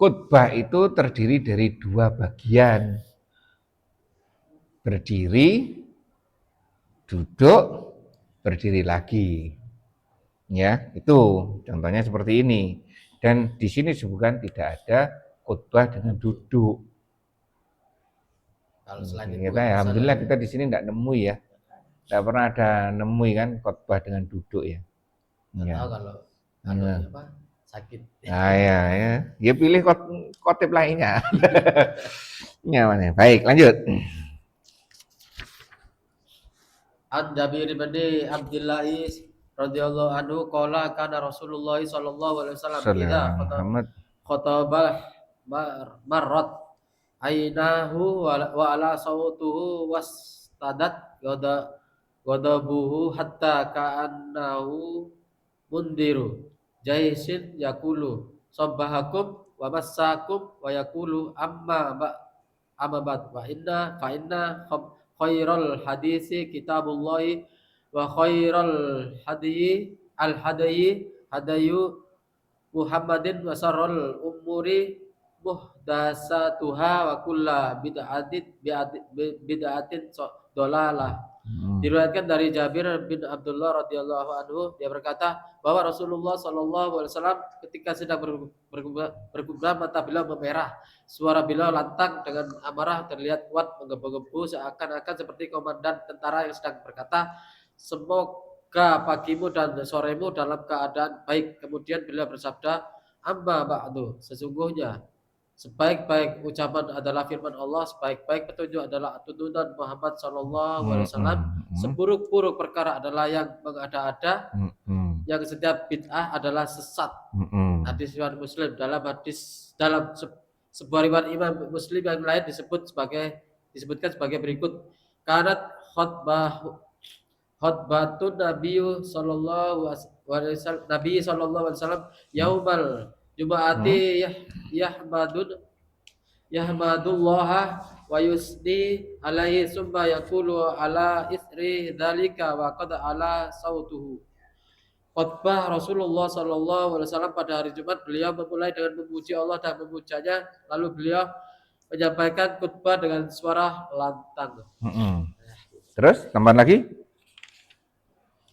A: khutbah itu terdiri dari 2 bagian. Berdiri, duduk, berdiri lagi. Ya, itu contohnya seperti ini. Dan di sini disebutkan tidak ada khutbah dengan duduk.
C: Kalau selain itu
A: Kita ya, alhamdulillah kita di sini tidak nemu ya. Tidak pernah ada nemu kan khutbah dengan duduk ya.
C: nggak
A: Ya.
C: tahu kalau
A: Iya.
C: apa sakit.
A: Nah, ya. Ya pilih khotib lainnya. Ya, mana? Baik, lanjut.
C: An Jabir bin Abdullah radhiyallahu anhu qala kana Rasulullah sallallahu alaihi wasallam idza
A: Muhammad.
C: khatabah marrat ainahu wa ala sautuhu wastadat ghadabuhu hatta ka'annahu mundiru jaisin yakulu sabbahakum wa massakum wa yakulu amma ba'd fa inna khairal hadisi kitabullahi wa khairal hadayu Muhammadin wa sarral umuri muhdasatuha wa kulla bid'atin dolalah. Diriwayatkan dari Jabir bin Abdullah radhiyallahu anhu, dia berkata bahwa Rasulullah sallallahu alaihi wasallam ketika sedang bergumam mata beliau memerah, suara beliau lantang dengan amarah terlihat kuat menggebu-gebu seakan-akan seperti komandan tentara yang sedang berkata, semoga pagimu dan soremu dalam keadaan baik. Kemudian beliau bersabda, amma ba'du, sesungguhnya sebaik-baik ucapan adalah firman Allah, sebaik-baik petunjuk adalah tuntunan Muhammad sallallahu alaihi wasallam, seburuk-buruk perkara adalah yang mengada-ada, yang setiap bid'ah adalah sesat. Hadis riwayat Muslim. Dalam sebuah riwayat Imam Muslim yang lain disebutkan sebagai berikut. Kanat khutbatun Nabi sallallahu alaihi wasallam yaumal Jum'ati yahmadullah wa yusni alaihi summa yaqulu ala isri dzalika wa qad ala sautuhu. Khutbah Rasulullah sallallahu alaihi wasallam pada hari Jumat, beliau memulai dengan memuji Allah dan memujanya, lalu beliau menyampaikan khutbah dengan suara lantang.
A: Terus tambahan lagi?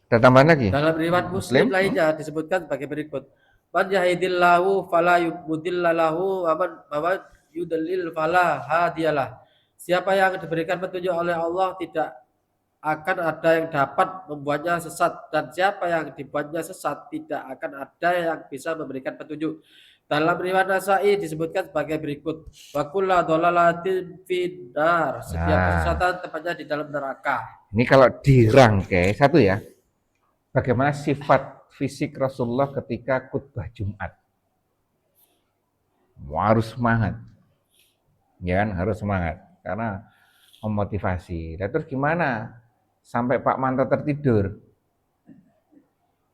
A: Ada tambahan lagi?
C: Dalam riwayat Muslim lainnya disebutkan sebagai berikut. Man yahidillahu fala yudhillalahu wa man yudlil fala hadiyalah. Siapa yang diberikan petunjuk oleh Allah tidak akan ada yang dapat membuatnya sesat, dan siapa yang dibuatnya sesat tidak akan ada yang bisa memberikan petunjuk. Dalam riwayat Nasa'i disebutkan sebagai berikut. Wa kullu dhalalatin finnar. Setiap kesesatan tempatnya di dalam neraka.
A: Ini kalau dirangkai satu ya. Bagaimana sifat fisik Rasulullah ketika khutbah Jumat? Harus semangat, ya kan, harus semangat karena memotivasi. Dan terus gimana sampai Pak Manto tertidur?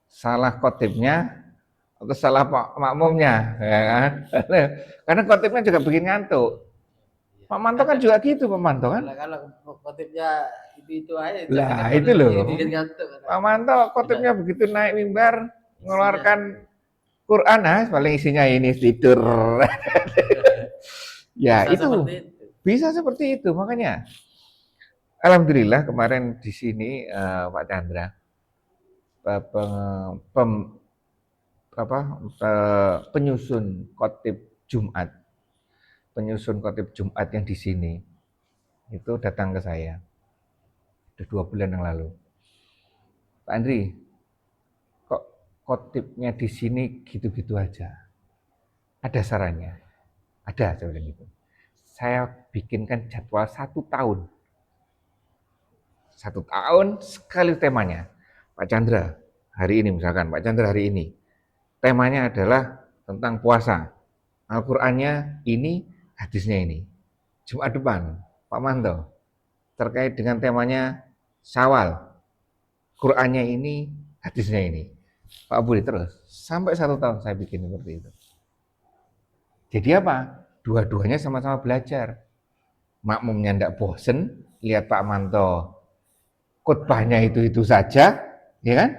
A: Salah khotibnya atau salah Pak makmumnya, ya kan? Karena khotibnya juga bikin ngantuk. Pak Manto kan juga gitu, Pak Manto kan?
C: Kalau khotibnya itu aja.
A: Lah itu loh.
C: Bikin ngantuk.
A: Pak Manto khotibnya begitu naik mimbar mengeluarkan Quran, paling isinya ini tidur. Ya itu bisa seperti itu, makanya alhamdulillah kemarin di sini Pak Chandra penyusun khotib Jumat yang di sini itu datang ke saya udah 2 bulan yang lalu. Pak Andri, kok khotibnya di sini gitu-gitu aja? Ada sarannya? Ada, saya bilang gitu. Saya bikinkan jadwal 1 tahun. 1 tahun sekali temanya. Pak Chandra hari ini misalkan, Pak Chandra hari ini temanya adalah tentang puasa. Al-Qur'annya ini, hadisnya ini. Jumat depan, Pak Manto terkait dengan temanya Syawal. Qur'annya ini, hadisnya ini. Pak Budi terus sampai 1 tahun saya bikin seperti itu. Jadi apa? Dua-duanya sama-sama belajar. Makmumnya ndak bosen lihat Pak Manto khutbahnya itu saja, ya kan?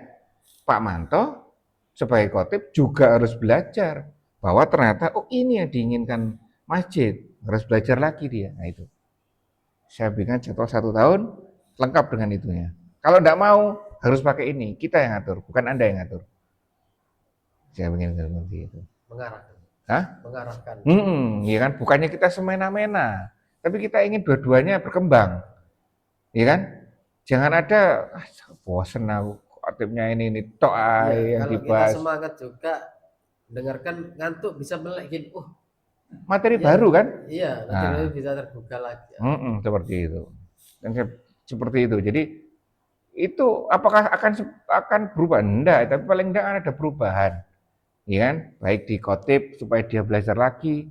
A: Pak Manto sebagai khotib juga harus belajar bahwa ternyata ini yang diinginkan masjid, harus belajar lagi dia. Nah itu. Saya bikin jadwal 1 tahun lengkap dengan itunya. Kalau ndak mau harus pakai ini, kita yang ngatur, bukan Anda yang ngatur. Saya bikin seperti itu.
C: Mengarahkan.
A: Hah?
C: Mengarahkan.
A: Ya kan? Bukannya kita semena-mena, tapi kita ingin dua-duanya berkembang, ya kan? Jangan ada bosen aku khotibnya ini tok
C: Iya,
A: yang
C: kalau kita
A: dibahas.
C: semangat juga dengarkan ngantuk bisa melek gini.
A: Materi
C: iya,
A: baru kan?
C: Iya, nanti
A: Nah,
C: bisa terbuka lagi.
A: seperti itu. Dan seperti itu. Jadi itu apakah akan berubah? Enggak, tapi paling enggak ada perubahan. Ya kan? Baik di khotib supaya dia belajar lagi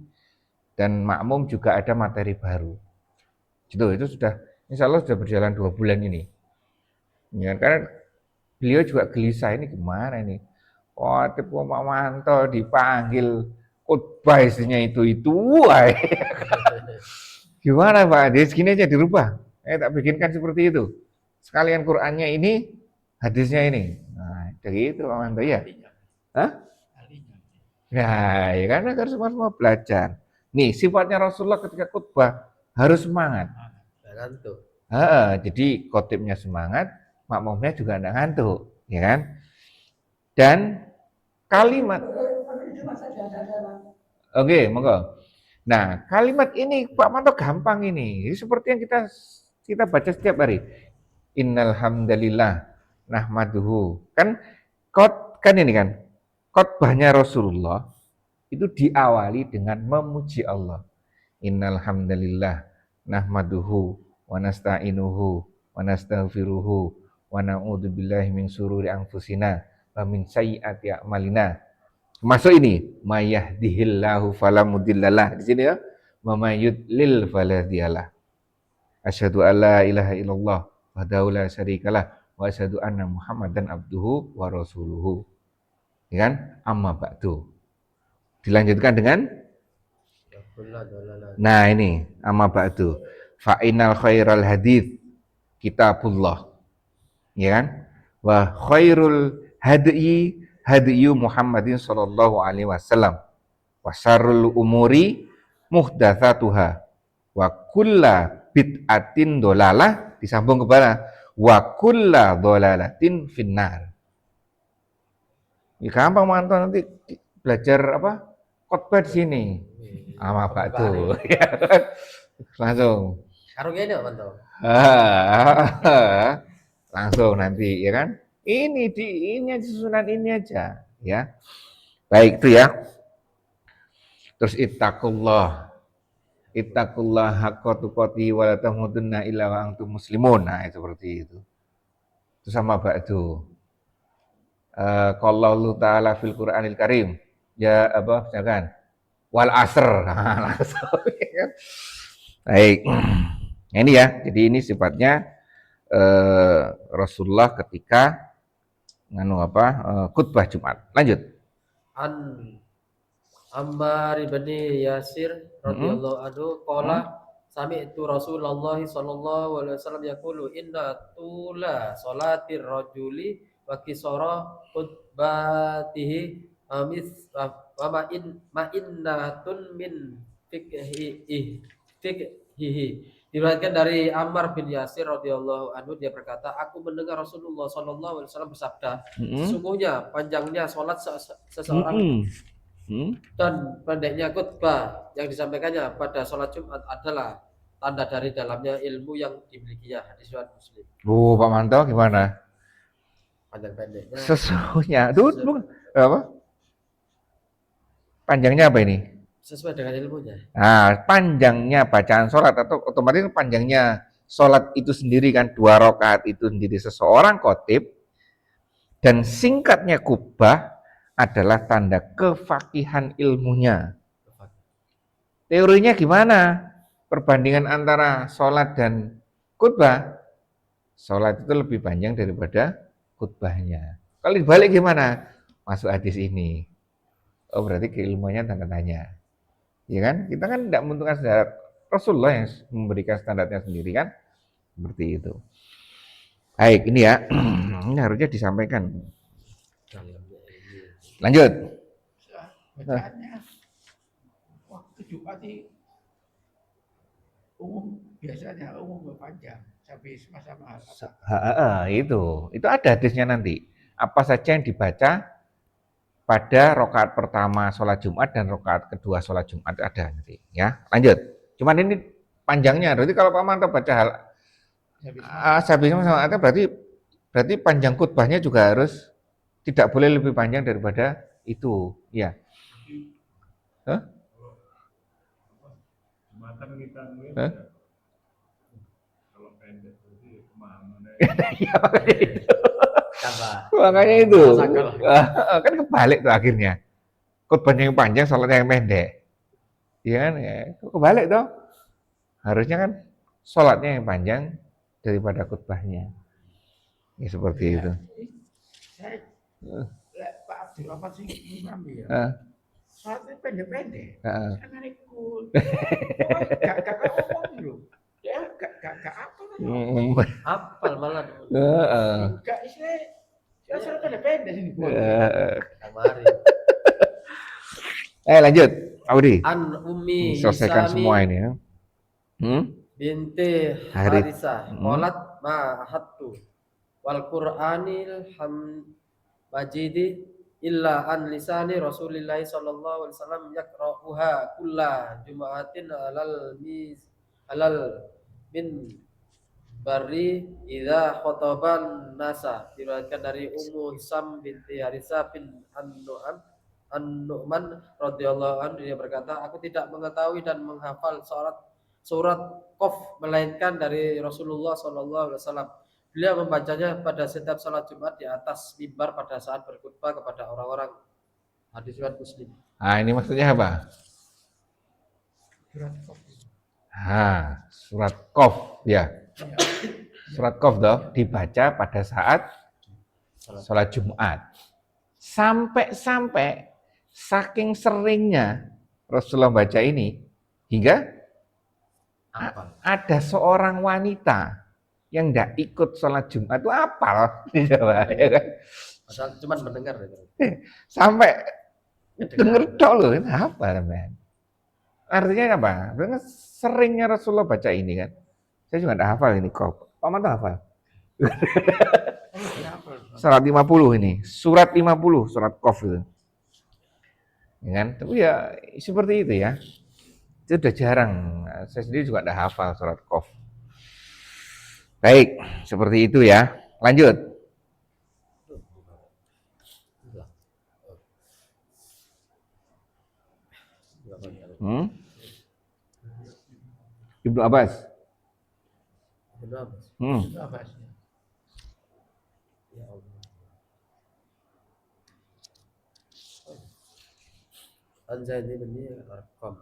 A: dan makmum juga ada materi baru. Itu sudah insya Allah sudah berjalan 2 bulan ini. Ya, karena beliau juga gelisah ini gimana ini. Khotib Pak Manto dipanggil khutbah isinya itu woy. Gimana Pak? Dia segini aja dirubah. Tak bikinkan seperti itu. Sekalian Qur'annya ini, hadisnya ini. Nah, dari itu Pak Manto ya.
E: Ahlinya.
A: Hah?
E: Ahlinya.
A: Nah, ya kan agar semua belajar. Nih, sifatnya Rasulullah ketika khutbah harus semangat.
C: Ngantuk.
A: Jadi khotibnya semangat, makmumnya juga enggak ngantuk, ya kan? Dan kalimat oke, monggo. Nah, kalimat ini Pak Manto gampang ini. Seperti yang kita baca setiap hari. Innal hamdalillah nahmaduhu. Kan ini kan. Khotbahnya Rasulullah itu diawali dengan memuji Allah. Innal hamdalillah nahmaduhu wa nasta'inuhu wa nastaghfiruhu wa na'udzu billahi min syururi anfusina wa min sayyiati a'malina. Masuk ini, mayahdihillahu fala mudhillalah. Di sini ya, wa may yudlil fala hadiyalah. Asyhadu an la ilaha illallah wahdahu la syarikalah wa asyhadu anna Muhammadan abduhu wa rasuluhu. Ya kan? Amma ba'du. Dilanjutkan dengan nah ini amma ba'du. Fa innal khairal hadits kitabullah. Ya kan? Wa khairul hadyi hadyu Muhammadin sallallahu alaihi wasallam wa syarrul umuri muhdatsatuha wa kulla bid'atin dolalah disambung ke mana wa kulla dolalatin finnar. Ya gampang mantap nanti belajar apa khotbah di sini sama Pak tuh langsung
C: Karo ngene kok mantap.
A: Langsung nanti ya kan ini susunan ini aja ya. Baik itu ya. Terus ittaqullah haqqa tuqatih wa la tamutunna illa wa antum muslimun. Nah, seperti itu. Itu sama ba'du. Qallahu ta'ala fil Qur'anil Karim. Ya apa misalkan wal asr. Nah, langsung ya kan. Baik. Nah, ini ya. Jadi ini sifatnya Rasulullah ketika khutbah Jumat. Lanjut.
C: An Ammar bin Yasir radhiyallahu anhu qala sami'tu Rasulullah sallallahu alaihi wasallam yaqulu inna tula salatir rajuli wa kisara khutbatihi ma innatun min fikhihi. Diriwayatkan dari Ammar bin Yasir radhiyallahu anhu, dia berkata, aku mendengar Rasulullah sallallahu alaihi wasallam bersabda, sesungguhnya panjangnya salat seseorang dan pendeknya khutbah yang disampaikannya pada salat Jumat adalah tanda dari dalamnya ilmu yang dimilikinya. Hadis riwayat Muslim.
A: Pak Manto gimana?
C: Panjang pendeknya.
A: Sesungguhnya, apa? Panjangnya apa ini?
C: Sesuai dengan ilmunya.
A: Nah, panjangnya bacaan sholat atau otomatis panjangnya sholat itu sendiri kan 2 rakaat itu sendiri seseorang khotib dan singkatnya khutbah adalah tanda kefakihan ilmunya. Teorinya gimana? Perbandingan antara sholat dan khutbah. Sholat itu lebih panjang daripada khutbahnya. Kalau dibalik gimana? Masuk hadis ini. Oh berarti keilmuannya tanda tanya. Ya kan? Kita kan tidak membutuhkan standar. Rasulullah yang memberikan standarnya sendiri kan? Seperti itu. Baik, ini ya. Ini harusnya disampaikan. Lanjut.
E: Bacaannya waktu Jumat biasanya umum panjang sampai sama-sama.
A: Itu ada hadisnya nanti. Apa saja yang dibaca pada rakaat pertama sholat Jumat dan rakaat kedua sholat Jumat ada nanti ya. Lanjut. Cuman ini panjangnya. Berarti kalau Pak Manto baca hal habisnya sama berarti panjang khutbahnya juga harus tidak boleh lebih panjang daripada itu. Ya. Hah? Hah?
F: Kalau pendek berarti pemahamannya
A: Makanya itu.
C: Sakal.
A: Kan kebalik tuh akhirnya. Khutbahnya yang panjang, sholatnya yang pendek. Iya kan? Ya, kebalik tuh. Harusnya kan sholatnya yang panjang daripada khutbahnya. Ya seperti itu.
E: Saya Pak Abdul Rahman sing imam ya.
A: Ah,
E: Soalnya pendek-pendek.
A: ah.
E: Saya kan ikut. Gak ngomong lho. Ya gak apa kan.
C: Apal malah.
E: Gak saya suruh pendek-pendek sini.
C: Kamari.
A: Lanjut, Audi.
C: An Ummi
A: Selesaikan
C: Hisami
A: semua ini ya.
C: binti
A: Harith.
C: Harisah qalat ma ahattu wal Qur'anil majidi illa an lisani Rasulillah sallallahu alaihi wasallam yaqra'uha kulla jum'atin alal min bari idza khataban nasa. Diriwayatkan dari Ummu Hisam binti Harisah bin An-Nu'man radhiyallahu anhu, dia berkata, aku tidak mengetahui dan menghafal surat Qaf melainkan dari Rasulullah sallallahu alaihi wasallam. Beliau membacanya pada setiap salat Jumat di atas mimbar pada saat berkhutbah kepada orang-orang. Hadis riwayat Muslim.
A: Nah, ini maksudnya apa? Surat Qaf ya. Surat Qaf toh dibaca pada saat sholat Jumat. Sampai saking seringnya Rasulullah baca ini hingga
C: Apa?
A: ada seorang wanita yang tidak ikut sholat Jumat itu apal di Jawa, ya kan?
C: Padahal cuma mendengar gitu.
A: Sampai denger tok loh, ini apa namanya? Artinya apa? Karena seringnya Rasulullah baca ini kan. Saya juga tidak hafal ini kok. Pak Manto hafal? Surat 50 ini, surat 50, surat Qaf itu. Ya kan? Tapi ya seperti itu ya. Itu udah jarang. Saya sendiri juga tidak hafal surat Qaf. Baik, seperti itu ya. Lanjut. Ibnu Abbas.
E: Itu apa sih?
C: Ya Allah. Anjani bin Arqam.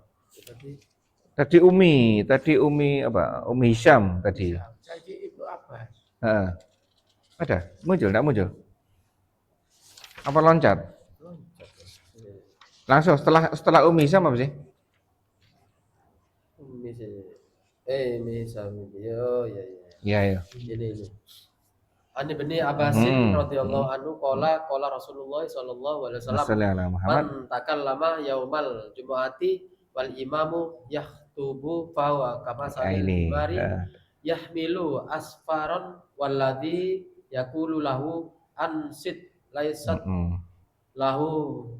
A: Tadi Umi apa? Umi Hisyam tadi.
E: Saya Ibnu Abbas.
A: Ada? Muncul, enggak muncul? Apa loncat? Langsung setelah Umi Hisyam apa sih?
C: Umi Hisam. Ya.
A: Iya, ya.
C: Ini. Ani bin Abbasin radhiyallahu anhu qala Rasulullah sallallahu alaihi wasallam
A: Wassalamualaikum Muhammad.
C: man takallama yaumal jumu'ati wal imamu yahtubu fahuwa kama
A: Ini.
C: mari yahmilu asfaron walladhi yaqulu lahu ansit laisat lahu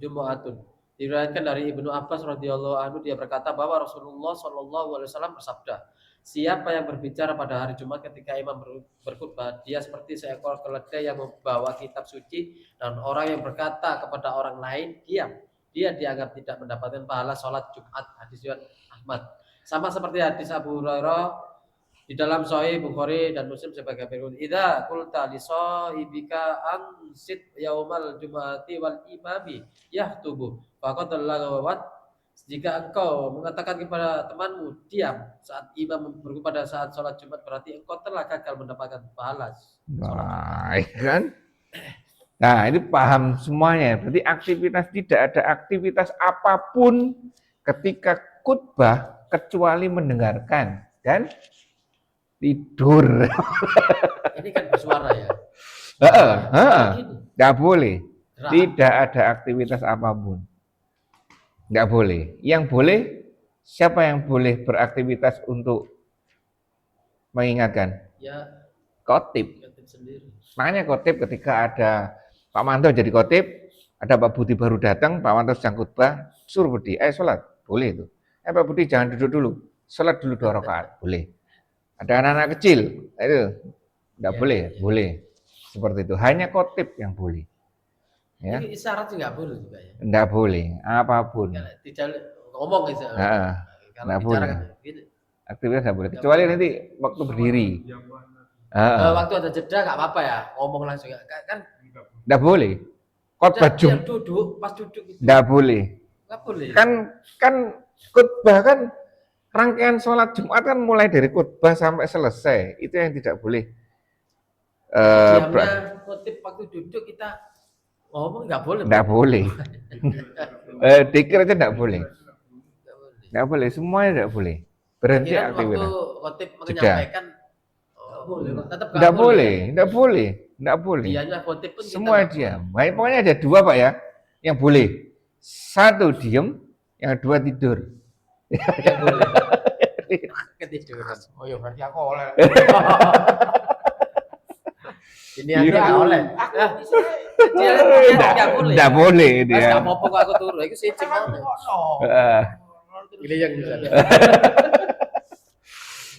C: jumu'atun. Diriwayatkan dari Ibnu Abbas radhiyallahu anhu, dia berkata bahwa Rasulullah sallallahu alaihi wasallam bersabda, siapa yang berbicara pada hari Jumat ketika imam berkhutbah, dia seperti seekor keledai yang membawa kitab suci, dan orang yang berkata kepada orang lain diam, dia dianggap tidak mendapatkan pahala sholat Jumat. Hadis riwayat Ahmad. Sama seperti hadis Abu Hurairah di dalam Sahih Bukhari dan Muslim sebagai berikut. Idza qulta li sahibika ansit yaumal jumu'ati wal imami yahtubu faqad lagawat. Jika engkau mengatakan kepada temanmu diam saat imam berkhutbah pada saat sholat Jumat, berarti engkau telah gagal mendapatkan pahala.
A: Nah, kan? Nah, ini paham semuanya. Berarti tidak ada aktivitas apapun ketika khutbah kecuali mendengarkan dan tidur.
C: Ini kan bersuara ya.
A: Nggak boleh. Tidak ada aktivitas apapun. Nggak boleh. Yang boleh, siapa yang boleh beraktivitas untuk mengingatkan?
C: Ya,
A: Khotib.
C: khotib sendiri.
A: Makanya khotib ketika ada Pak Manto jadi khotib, Ada Pak Budi baru datang, Pak Wanto sedang khutbah, suruh Budi, sholat, boleh itu. Pak Budi jangan duduk dulu, sholat dulu 2 rakaat, boleh. Ada anak-anak kecil, itu tidak boleh, boleh. Seperti itu, hanya khotib yang boleh. Ya.
C: Ini isyarat juga boleh juga ya.
A: Tidak boleh, apapun.
C: Tidak ngomong gitu.
A: Tidak boleh.
C: Kan, gitu.
A: Aktivitas tidak boleh, kecuali nanti waktu berdiri.
C: Waktu ada jeda nggak apa-apa ya, ngomong langsung ya. Kan
A: tidak boleh. Khotbah Jumat
C: duduk, pas duduk itu.
A: Tidak boleh.
C: Nggak boleh.
A: Kan khutbah kan rangkaian sholat Jumat kan mulai dari khutbah sampai selesai. Itu yang tidak boleh.
C: Diamnya khotib waktu duduk kita ngomong nggak boleh.
A: Tidak boleh. Dikir aja tidak boleh. Tidak boleh. Semuanya tidak boleh. Berhenti aktivitas.
C: Waktu khotib menyampaikan tetap
A: tidak boleh. Tidak boleh. Tidak boleh.
C: Dianya khotib pun
A: semua diam. Baik, pokoknya ada 2 Pak ya yang boleh. 1 diam, yang 2 tidur.
C: Yang boleh. Ketiduran.
E: Oh ya berarti aku oleh.
C: Ini nggak oleh. Dia nggak boleh.
A: Tidak boleh dia.
C: Nggak mau pokok aku turu. Itu sih cuma. Ini yang bisa.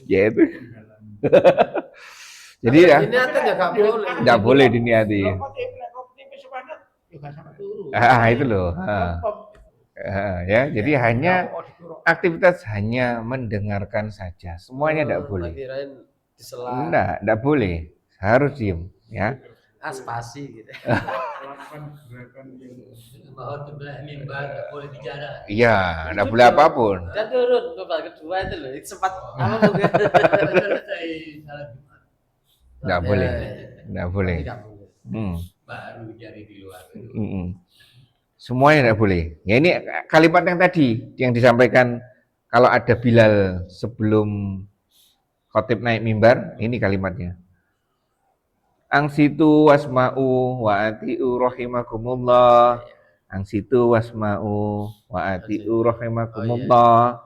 A: Ya itu. Jadi ya.
C: Ini aja nggak boleh.
A: Tidak boleh diniati. Itu loh. Ya, jadi hanya aktivitas hanya mendengarkan saja. Semuanya tidak boleh. Tidak boleh. Harus diem, ya.
C: Spasi gitu.
A: Iya, tidak boleh apapun.
C: Dan turun babak kedua itu loh, sempat apa mungkin.
A: Tidak boleh, tidak boleh.
E: Baru cari di luar.
A: Semuanya tidak boleh. Ya ini kalimat yang tadi yang disampaikan kalau ada Bilal sebelum khotib naik mimbar, ini kalimatnya. Angsitu wasma'u wa ati'u rahimakumullah. Angsitu wasma'u wa ati'u rahimakumullah.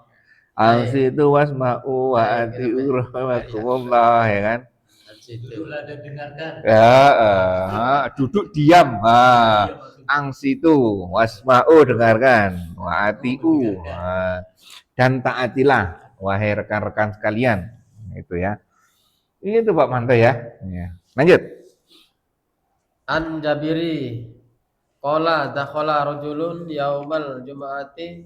A: Angsitu wasma'u wa ati'u rahimakumullah, ya kan?
E: Duduklah dan dengarkan.
A: Ya, duduk diam. Angsitu wasma'u dengarkan, wa ati'u dan taatilah wahai rekan-rekan sekalian. Itu ya. Itu Pak Manto ya. Lanjut.
C: An Jabiri qala dakhala rajulun yaumal jumu'ati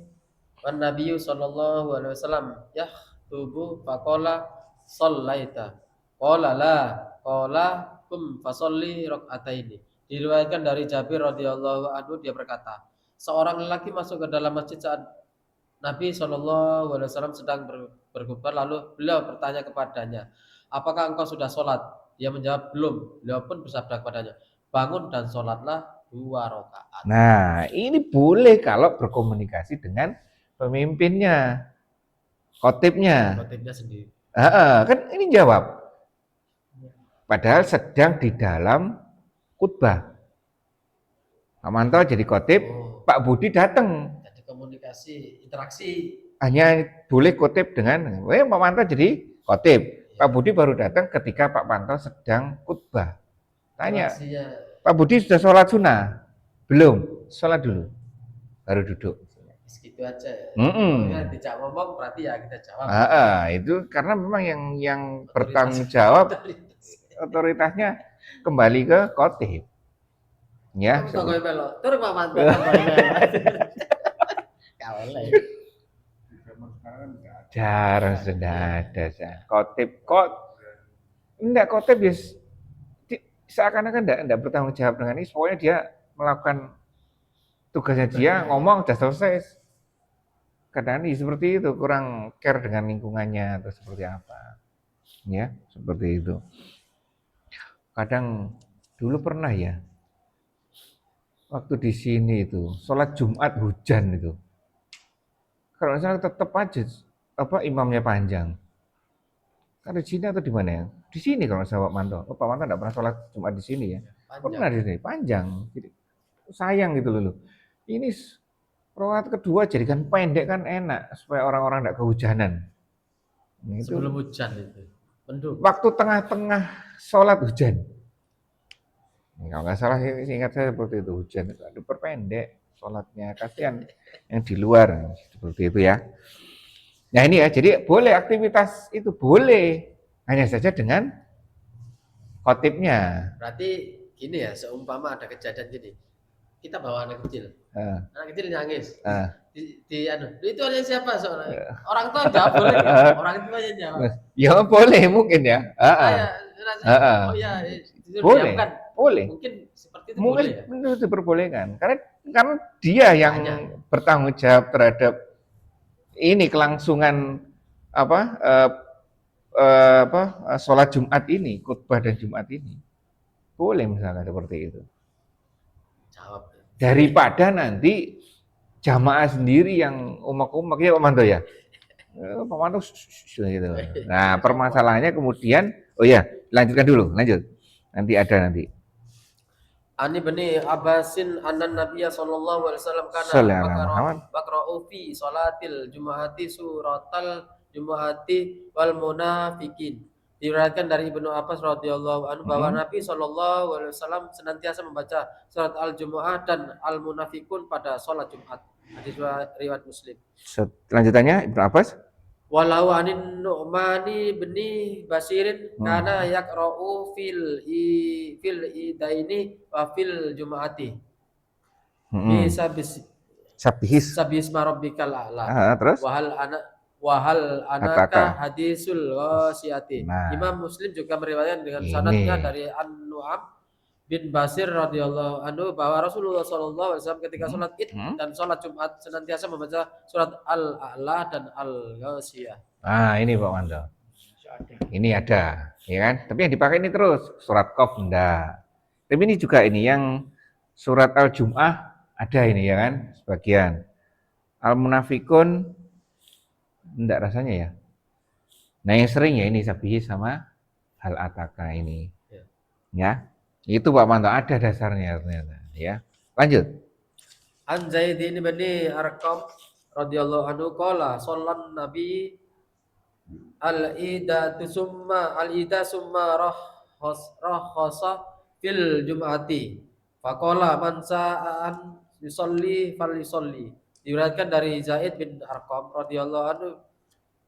C: wan nabiyyu sallallahu alaihi wasallam yakhutubu faqala shallaita qala la qala kum fasalli rak'ataini. Diriwayatkan dari Jabir radhiyallahu anhu, dia berkata, seorang lelaki masuk ke dalam masjid saat Nabi sallallahu alaihi wasallam sedang berkhutbah, lalu beliau bertanya kepadanya, apakah engkau sudah sholat? Dia menjawab belum. Beliau pun bersabda kepadanya, bangun dan sholatlah 2 rakaat.
A: Nah, ini boleh kalau berkomunikasi dengan pemimpinnya, khotibnya.
C: Khotibnya sendiri.
A: Kan ini jawab. Padahal sedang di dalam khutbah. Pak Manto jadi khotib, Pak Budi datang.
C: Jadi komunikasi, interaksi.
A: Hanya boleh khotib dengan, Pak Manto jadi khotib. Pak Budi baru datang ketika Pak Manto sedang khutbah. Tanya, Pak Budi sudah sholat sunnah? Belum, sholat dulu, baru duduk.
C: Segitu aja. Tidak ngomong berarti ya kita jawab.
A: Itu karena memang yang bertanggung jawab otoritasnya kembali ke khotib. Ya.
C: Turun Pak Manto.
A: Jarang sudah ada khotib ya seakan-akan enggak bertanggung jawab dengan ini, pokoknya dia melakukan tugasnya dia, ngomong udah selesai. Kadang ini seperti itu, kurang care dengan lingkungannya atau seperti apa. Ya, seperti itu. Kadang dulu pernah ya, waktu di sini itu sholat Jumat hujan itu. Kalau misalnya tetap aja imamnya panjang. Kan di sini atau di mana ya? Di sini kalau saya Pak Manto. Pak Manto enggak pernah sholat Jumat di sini ya. Pernah di sini, panjang. Jadi, sayang gitu loh. Ini rakaat kedua jadikan pendek kan enak supaya orang-orang enggak kehujanan. Itu.
C: Sebelum hujan itu. Mendung.
A: Waktu tengah-tengah sholat hujan. Kalau nggak salah ingat saya seperti itu, hujan itu diperpendek sholatnya, kasihan yang di luar seperti itu ya. Nah ini ya, jadi boleh aktivitas itu boleh, hanya saja dengan khotibnya.
C: Berarti gini ya, seumpama ada kejadian gini, kita bawa anak kecil,
A: Eh,
C: anak kecil nangis,
A: eh.
C: itu ada siapa soalnya? Orang tua jawab boleh nggak? Orang tua yang jawab.
A: Ya boleh mungkin ya.
C: Saya rasa, oh ya, itu
A: Boleh,
C: diamkan.
A: boleh.
C: Mungkin seperti itu
A: Mungkin
C: boleh ya.
A: itu diperbolehkan karena dia yang bertanggung jawab terhadap ini kelangsungan apa sholat Jumat ini, khutbah dan Jumat ini boleh misalnya seperti itu.
C: Jawab.
A: Daripada nanti jamaah sendiri yang umak-umak ya Pak Manto ya. Pak Manto gitu. Nah permasalahannya kemudian, oh ya lanjutkan dulu, lanjut. Nanti ada nanti.
C: Ani bani Abbasin anan Nabiya sallallahu alaihi wasallam kana baqra'u fi salatil jumu'ati suratal jumu'ati wal munafiqin. Diriwayatkan dari Ibnu Abbas radhiyallahu anhu bahwa Nabi sallallahu alaihi wasallam senantiasa membaca surat Al-Jumu'ah dan Al-Munafiqun pada salat Jumat. Hadis riwayat Muslim.
A: Lanjutannya Ibnu Abbas.
C: Walau anin Nu'mani bni Basirin kana yaqra'u fil idaini wa fil jumu'ati. Sabis marabbikal a'la.
A: Terus?
C: Wahal anaka hadisul ghasiyati. Imam Muslim juga meriwayatkan dengan sanadnya dari An-Nu'am bin Basir radhiyallahu anhu bahwa Rasulullah sallallahu alaihi wasallam ketika salat Id dan salat Jumat senantiasa membaca surat Al-A'la dan Al-Ghasiyah.
A: Ah, ini Pak Manto. Ini ada, ya kan? Tapi yang dipakai ini terus surat Qaf enggak. Tapi ini juga ini yang surat Al-Jum'ah ada ini ya kan? Sebagian. Al-Munafikun enggak rasanya ya. Nah, yang sering ya ini Sabihi sama Al-Ataka ini. Ya. Itu Pak Manto ada dasarnya ternyata ya. Lanjut.
C: An Zaid bin Arqam radhiyallahu anhu qala sallan nabi al-ida summa rahasa fil jum'ati. Faqala man sa'an yusalli falyusalli. Diriwayatkan dari Zaid bin Arqam radhiyallahu anhu,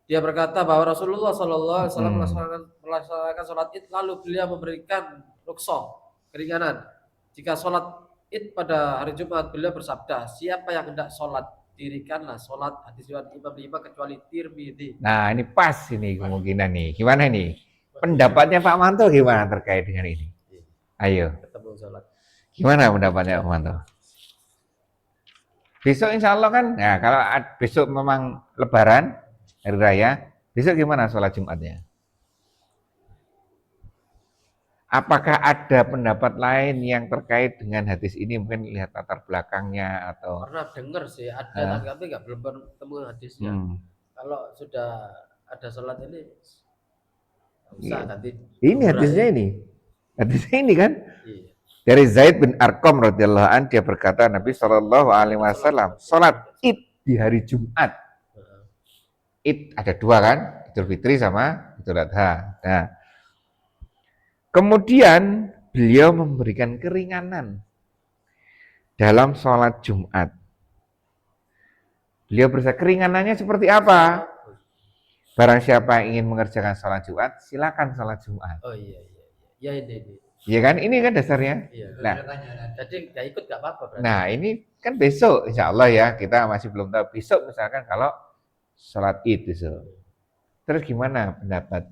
C: dia berkata bahwa Rasulullah sallallahu alaihi wasallam melaksanakan salat Id lalu beliau memberikan rukhsah, keringanan. Jika sholat Id pada hari Jumat, beliau bersabda, siapa yang hendak sholat, dirikanlah sholat. Hadis riwayat Imam 5 kecuali Tirmidzi.
A: Nah ini pas ini kemungkinan nih. Gimana nih? Pendapatnya Pak Manto gimana terkait dengan ini? Ayo.
C: Ketemu sholat.
A: Gimana pendapatnya Pak Manto? Besok insya Allah kan, ya kalau besok memang Lebaran, Hari Raya, besok gimana sholat Jumatnya? Apakah ada pendapat lain yang terkait dengan hadis ini? Mungkin lihat latar belakangnya atau
C: pernah dengar sih ada, tapi belum ketemu hadisnya. Kalau sudah ada sholat ini, usah ganti.
A: Ini hadisnya ini, hadisnya ini kan?
C: Iya.
A: Dari Zaid bin Arqam radhiyallahu anhu, dia berkata Nabi Shallallahu alaihi wasallam sholat Id di hari Jumat. Id ada dua kan, Idul Fitri sama Idul Adha. Nah, kemudian beliau memberikan keringanan dalam sholat Jumat. Beliau bersabda keringanannya seperti apa? Barang siapa yang ingin mengerjakan sholat Jumat, silakan sholat Jumat.
C: Oh iya. Ya ini.
A: Iya kan, ini kan dasarnya.
C: Iya.
A: Nah,
C: jadi nggak ikut nggak apa-apa. Berarti.
A: Nah ini kan besok, insya Allah ya, kita masih belum tahu. Besok misalkan kalau sholat Id besok. Terus gimana pendapat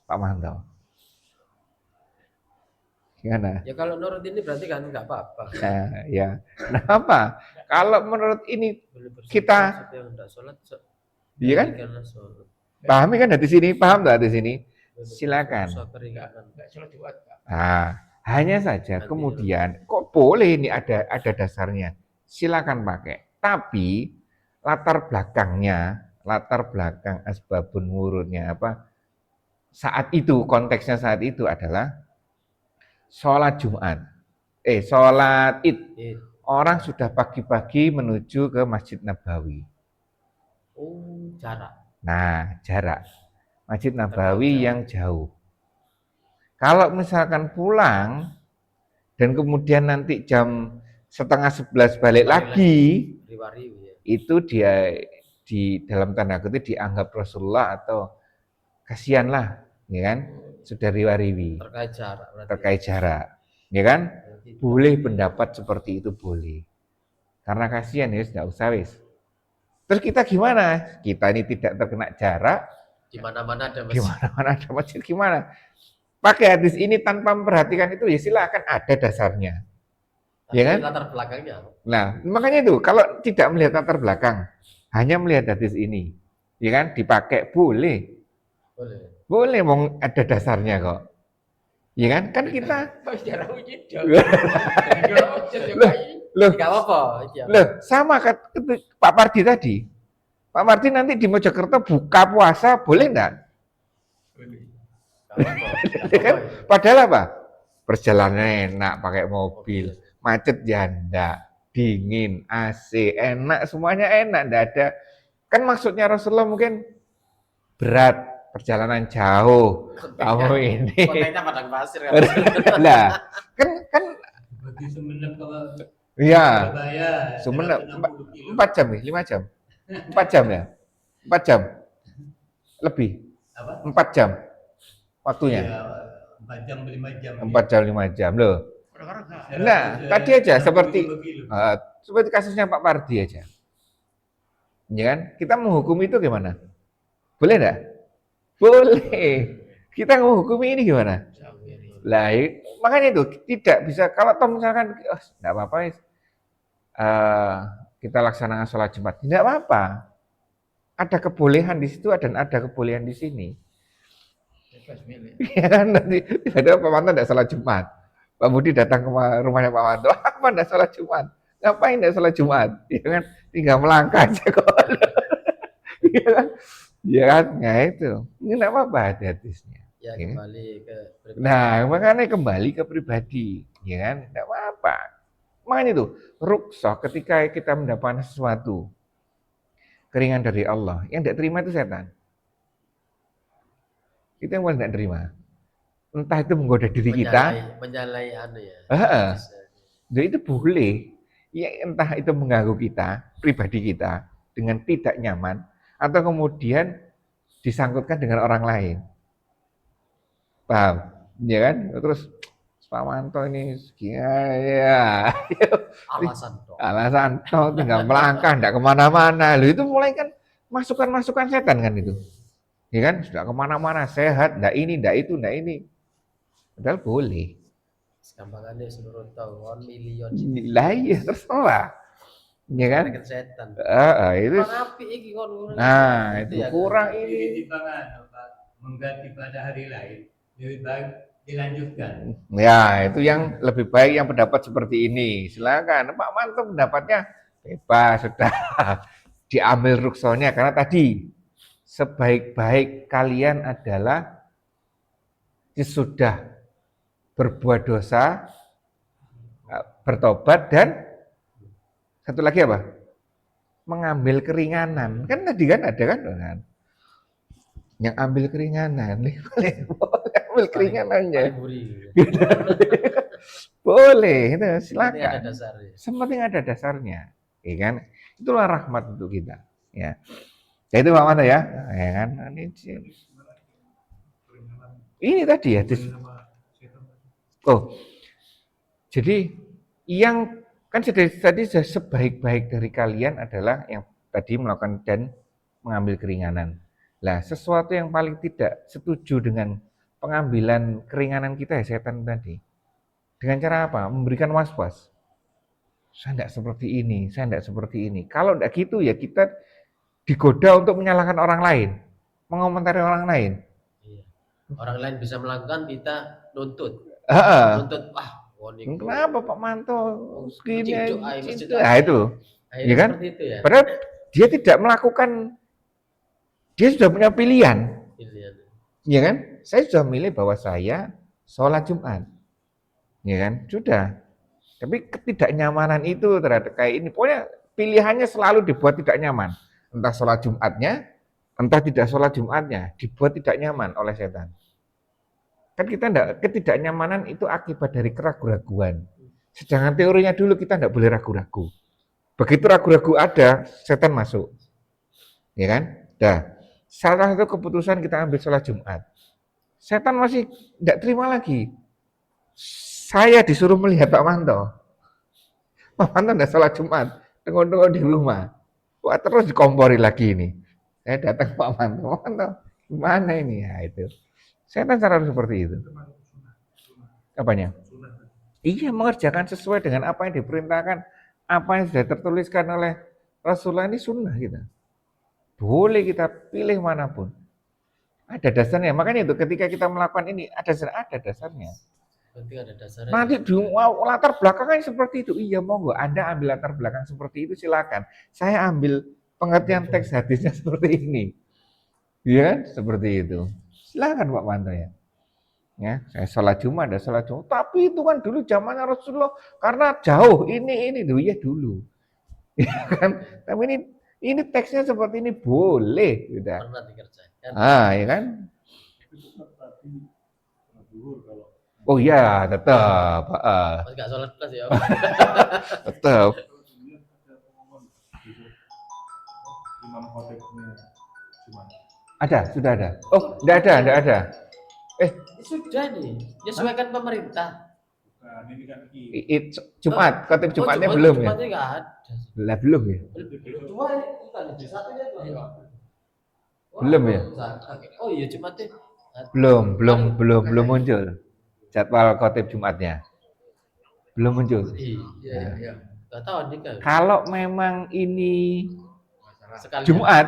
A: Pak Manto? Gimana?
C: Ya kalau menurut ini berarti kan nggak apa-apa.
A: Nah, ya. Kenapa? Kalau menurut ini kita, iya kan? Pahami kan di sini, paham nggak di sini? Silakan. Nah, hanya saja kemudian kok boleh ini ada dasarnya. Silakan pakai. Tapi latar belakang asbabun wurudnya apa? Saat itu konteksnya saat itu adalah sholat Jumat, sholat Id. Orang sudah pagi-pagi menuju ke Masjid Nabawi.
C: Oh, jarak.
A: Nah, jarak. Masjid Nabawi yang jauh. Kalau misalkan pulang dan kemudian nanti jam setengah 11 balik lagi,
C: Riwariwi ya.
A: itu dia di dalam tanda kutip dianggap Rasulullah atau kasihanlah, ya kan? Sudah riwariwi
C: Terkait jarak berarti.
A: terkait jarak, ya kan? Boleh pendapat seperti itu boleh. Karena kasihan ya, tidak usah wis. Terus kita gimana? Kita ini tidak terkena jarak,
C: Di mana-mana ada
A: di mana-mana ada masjid gimana? Pakai hadis ini tanpa memperhatikan itu ya silakan, ada dasarnya. Ya kan?
C: Latar belakangnya.
A: Nah, makanya itu kalau tidak melihat latar belakang, hanya melihat hadis ini, ya kan? Dipakai boleh.
C: Boleh.
A: Boleh, mau ada dasarnya kok. Ya kan? Kan kita
E: Sejarah uji dong.
A: loh,
C: Enggak apa-apa. Iya.
A: loh sama Pak Pardi tadi. Pak Pardi nanti di Mojokerto buka puasa boleh enggak?
C: Enggak apa-apa.
A: Ya kan? Padahal apa? Perjalanan enak pakai mobil, macet ya enggak, dingin, AC, enak, semuanya enak, enggak ada. Kan maksudnya Rasulullah mungkin berat, perjalanan jauh, kamu ini.
C: Kontennya padang pasir kan.
A: Lah, kan
F: Bagi Sumenep ke
A: iya,
F: Surabaya.
A: Sumenep
F: 60 kilo.
A: 4 jam ya, 5 jam. 4 jam ya? 4 jam. Lebih.
F: Apa?
A: 4 jam waktunya.
F: Ya, 4 jam 5 jam.
A: 4 jam 5 jam loh.
F: Ya.
A: Nah, tadi aja seperti
F: 65 kilo.
A: seperti kasusnya Pak Pardi aja. Ya kan? Kita menghukum itu gimana? Boleh enggak? Boleh. Kita menghukumi ini gimana? Lah, makanya itu tidak bisa kalau toh misalkan enggak apa-apa kita laksanakan sholat Jumat. Tidak apa-apa. Ada kebolehan di situ dan ada kebolehan di sini. Ya kan nanti ada Pak Manto enggak sholat Jumat. Pak Budi datang ke rumahnya Pak Manto, apa enggak sholat Jumat? Ngapain enggak sholat Jumat? Ya kan tinggal melangkah aja kok. Ya kan? Ya kan? Nah itu. Ini enggak apa-apa ada hadisnya.
C: Ya
A: Ya.
C: kembali ke pribadi.
A: Nah, makanya kembali ke pribadi, ya kan? Enggak apa-apa. Makanya itu, rukhsah ketika kita mendapatkan sesuatu keringan dari Allah, yang tidak terima itu setan. Itu yang paling tidak terima. Entah itu menggoda diri kita,
C: Menyalahi anu ya.
A: Heeh.
C: Bisa.
A: dan itu boleh. Ya, entah itu mengganggu kita, pribadi kita, dengan tidak nyaman, atau kemudian disangkutkan dengan orang lain. Paham? Ya kan? Terus Pak Manto ini ya,
C: Alasan dong.
A: alasan toh tinggal melangkah, enggak kemana-mana. Loh itu mulai kan masukan-masukan setan kan itu. Ya kan? Sudah kemana-mana, sehat, enggak ini, enggak itu, enggak ini. Padahal boleh.
C: Gampangannya seluruh tahun milion.
A: Lah iya terserah. Ya kan?
C: Kan setan.
A: Itu.
C: Kurang api iki kon.
A: Nah, itu
C: ya,
A: kurang
F: Jadi
A: ini.
F: timbangan apa mengganti pada hari lain lebih baik dilanjutkan.
A: Ya, itu yang lebih baik yang pendapat seperti ini. Silakan. Pak Manto pendapatnya bebas sudah diambil rukshonya karena tadi sebaik-baik kalian adalah sesudah berbuat dosa, bertobat dan satu lagi apa? Mengambil keringanan. Kan tadi kan ada kan? Yang ambil keringanan, boleh ambil keringanannya.
C: Paling buri.
A: Boleh, itu
C: Penting ada
A: silakan.
C: dasarnya.
A: Sepenting ada dasarnya, ya kan? Itulah rahmat untuk kita, ya. Ya itu Pak Manto ya, ya kan? Ini tadi ya, oh, jadi yang kan tadi sebaik-baik dari kalian adalah yang tadi melakukan dan mengambil keringanan. Lah, sesuatu yang paling tidak setuju dengan pengambilan keringanan kita ya setan tadi. Dengan cara apa? Memberikan was-was. Saya tidak seperti ini, saya tidak seperti ini. Kalau tidak gitu ya kita digoda untuk menyalahkan orang lain, mengomentari orang lain.
C: Iya. Orang lain bisa melakukan, kita nuntut.
A: Heeh.
C: Nuntut,
A: Kenapa Pak Manto segini?
C: Ciduk, masjid
A: Nah itu,
C: Akhirnya
A: iya kan?
C: seperti itu ya.
A: Padahal dia tidak melakukan, dia sudah punya pilihan,
C: Pilihan.
A: ya kan? Saya sudah milih bahwa saya sholat Jumat, ya kan? Sudah. Tapi ketidaknyamanan itu terhadap kayak ini, pokoknya pilihannya selalu dibuat tidak nyaman. Entah sholat Jumatnya, entah tidak sholat Jumatnya, dibuat tidak nyaman oleh setan. Kan kita enggak, ketidaknyamanan itu akibat dari keraguan-raguan. Sedangkan teorinya dulu kita tidak boleh ragu-ragu. Begitu ragu-ragu ada, setan masuk. Ya kan? Dah. Salah satu keputusan kita ambil sholat Jumat. Setan masih tidak terima lagi. Saya disuruh melihat Pak Manto. Pak Manto tidak sholat Jumat. Tengok-tengok di rumah. Wah, terus dikompori lagi ini. Saya datang ke Pak Manto. Pak Manto, gimana ini? Ya itu. Setan cara seperti itu. Apanya? Iya, mengerjakan sesuai dengan apa yang diperintahkan, apa yang sudah tertuliskan oleh Rasulullah, ini sunnah kita. Boleh kita pilih manapun. Ada dasarnya. Makanya itu ketika kita melakukan ini ada dasarnya.
C: Berarti ada dasarnya.
A: Nanti di latar belakangnya seperti itu. Iya, monggo. Anda ambil latar belakang seperti itu silakan. Saya ambil pengertian teks hadisnya seperti ini. Iya, seperti itu. Silakan Pak Manto ya. Ya, saya sholat Jumat, ada sholat Jumat. Tapi itu kan dulu zamannya Rasulullah karena jauh ini dulu ya dulu. Ya kan? Tapi ini teksnya seperti ini boleh, udah.
C: Pernah dikerjakan.
A: Ya kan? Oh iya, tetap.
C: Mas nggak sholat plus ya.
A: Tetap. Ada, sudah ada. Oh, enggak ada.
C: Sudah nih, menyesuaikan pemerintah.
A: Jumat, khotib Jumatnya belum ya?
C: Jumatnya nggak ada.
A: Lah belum ya?
C: Cuma bukan di satunya tuh.
A: Belum ya?
C: Oh iya Jumatnya.
A: Belum muncul. Jadwal khotib Jumatnya. Belum muncul.
C: Iya. Nggak tahu nih kan.
A: Kalau memang ini
C: Sekalian.
A: Jumat,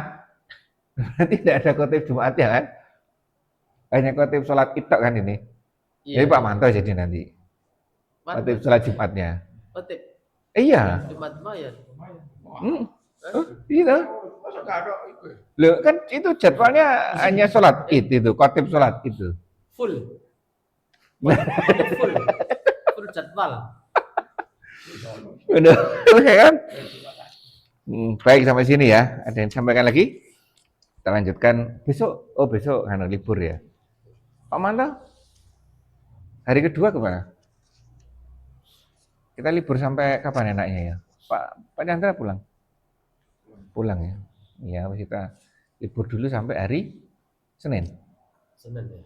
A: berarti tidak ada khotib Jumatnya kan? Hanya khotib sholat itok kan ini.
C: Iya.
A: Jadi Pak Manto jadi nanti. Khotib sholat Jumatnya.
C: Khotib.
A: Iya.
C: Jumat Maya.
A: Iya.
E: Masa nggak ada itu?
A: Loh, kan itu jadwalnya hanya sholat id itu, khotib sholat itu.
C: Full jadwal.
A: Udah, ya kan? Baik sampai sini ya. Ada yang sampaikan lagi? Kita lanjutkan besok. Oh besok karena libur ya. Pak Manto, hari kedua kemana? Kita libur sampai kapan enaknya ya? Pak Chandra pulang? Pulang ya. Iya, kita libur dulu sampai hari Senin.
C: Senin ya.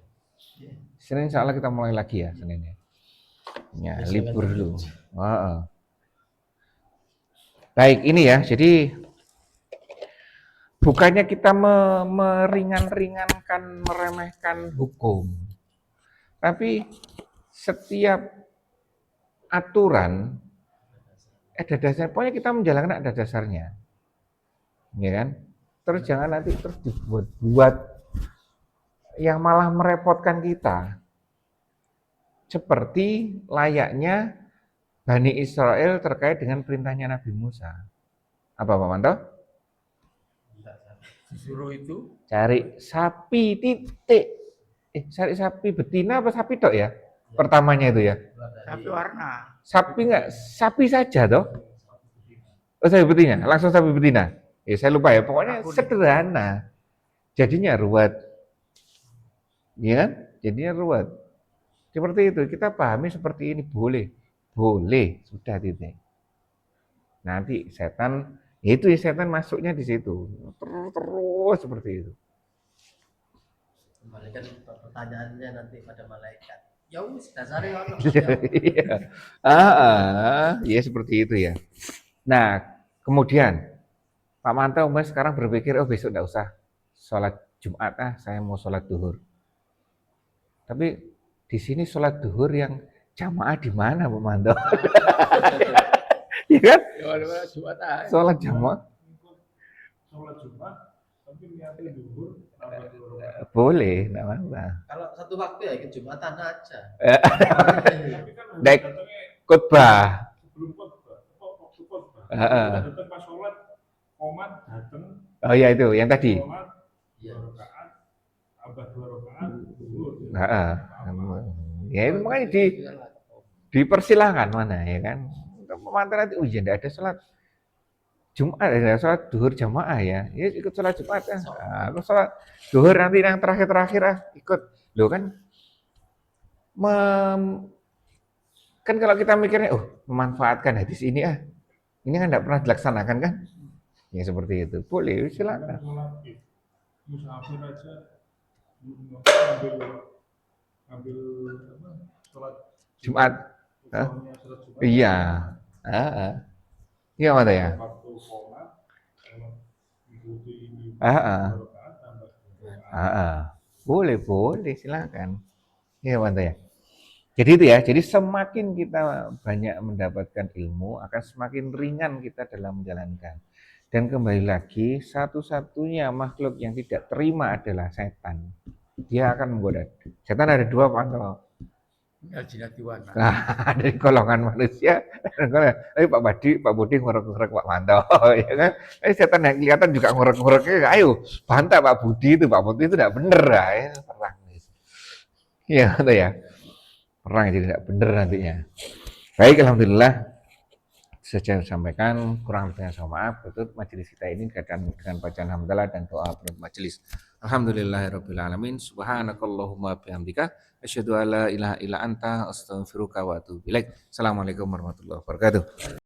A: Senin insya Allah kita mulai lagi ya Senin ya. Ya, libur dulu. Baik, ini ya. Jadi bukannya kita meringan-ringankan, meremehkan hukum. Tapi setiap aturan ada dasarnya. Pokoknya kita menjalankan ada dasarnya. Ya kan? Terus jangan nanti terus dibuat yang malah merepotkan kita. Seperti layaknya Bani Israel terkait dengan perintahnya Nabi Musa. Apa Pak Manto?
E: Disuruh itu
A: Cari sapi titik. Cari sapi betina apa sapi tok ya? Pertamanya itu ya.
E: sapi warna.
A: Sapi enggak? Sapi saja toh? Oh, sapi betina. Langsung sapi betina. Saya lupa ya. Pokoknya sederhana. Jadinya ruwet. Ya kan? Jadinya ruwet. Seperti itu. Kita pahami seperti ini boleh. Boleh. Sudah titik. Nanti setan itu ya setan masuknya di situ. Terus seperti itu.
C: Kembalikan pertanyaannya nanti pada malaikat. Ya wis dasarnya ono.
A: Iya. Ya seperti itu ya. Nah, kemudian Pak Manto sekarang berpikir, oh besok enggak usah sholat Jumat, saya mau sholat duhur. Tapi di sini sholat duhur yang jamaah di mana Pak Manto? Iya kan?
E: Ya Jumat aja.
A: Sholat jamaah.
G: Sholat Jumat, tapi niatnya duhur, tambah 2 rakaat.
A: Boleh, enggak apa-apa.
C: Kalau satu waktu ya ikut Jumatan aja.
G: Tapi kan harus
A: Baik.
G: datangnya
A: Khotbah.
G: sebelum khotbah, waktu khotbah.
A: Heeh.
G: Kita datang pas sholat, komat datang,
A: Oh ya itu yang tadi.
G: sholat,
C: Iya.
G: 2 rakaat, tambah 2 rakaat, duhur.
A: Heeh. Ya itu makanya dipersilahkan mana ya kan. Mantan nanti ujian tidak ada sholat Jumat, ada sholat duhur jamaah ya. Ya ikut sholat Jumat ya. Aku sholat duhur nanti yang terakhir ikut. Loh kan Kan kalau kita mikirnya, oh memanfaatkan hadis ini ini kan tidak pernah dilaksanakan kan? Ya seperti itu. Boleh, silakan.
G: Sholat id, musafir aja ngambil ngambil apa sholat
A: Jumat. Hah?
G: usulnya sholat Jumat
A: Iya. Ah. Iya mana ya?
G: waktu sholat kalau mengikuti
A: Ah.
G: rakaat tambah 2 rakaat.
A: Boleh, silakan. Iya mana ya? Jadi itu ya, jadi semakin kita banyak mendapatkan ilmu, akan semakin ringan kita dalam menjalankan. Dan kembali lagi, satu-satunya makhluk yang tidak terima adalah setan. Dia akan menggoda. Setan ada dua pangkal.
E: Minal jinnati wan nas.
A: Nah, dari golongan manusia, Pak Budi ngorek-ngorek Pak Manto, ya kan? Setan yang kelihatan juga ngorek-ngoreknya, ayo bantah Pak Budi itu, Pak Budi itu tidak benar, ya, perang. Iya, itu ya. Perang jadi tidak benar nantinya. Baik, alhamdulillah saja sampaikan, kurang lebihnya saya maaf. Tutup majelis kita ini dengan bacaan hamdalah dan doa penutup majelis. Alhamdulillahirabbil alamin. Subhanakallahumma bihamdika asyhadu alla ilaha illa anta astaghfiruka wa atubu ilaik. Assalamualaikum warahmatullahi wabarakatuh.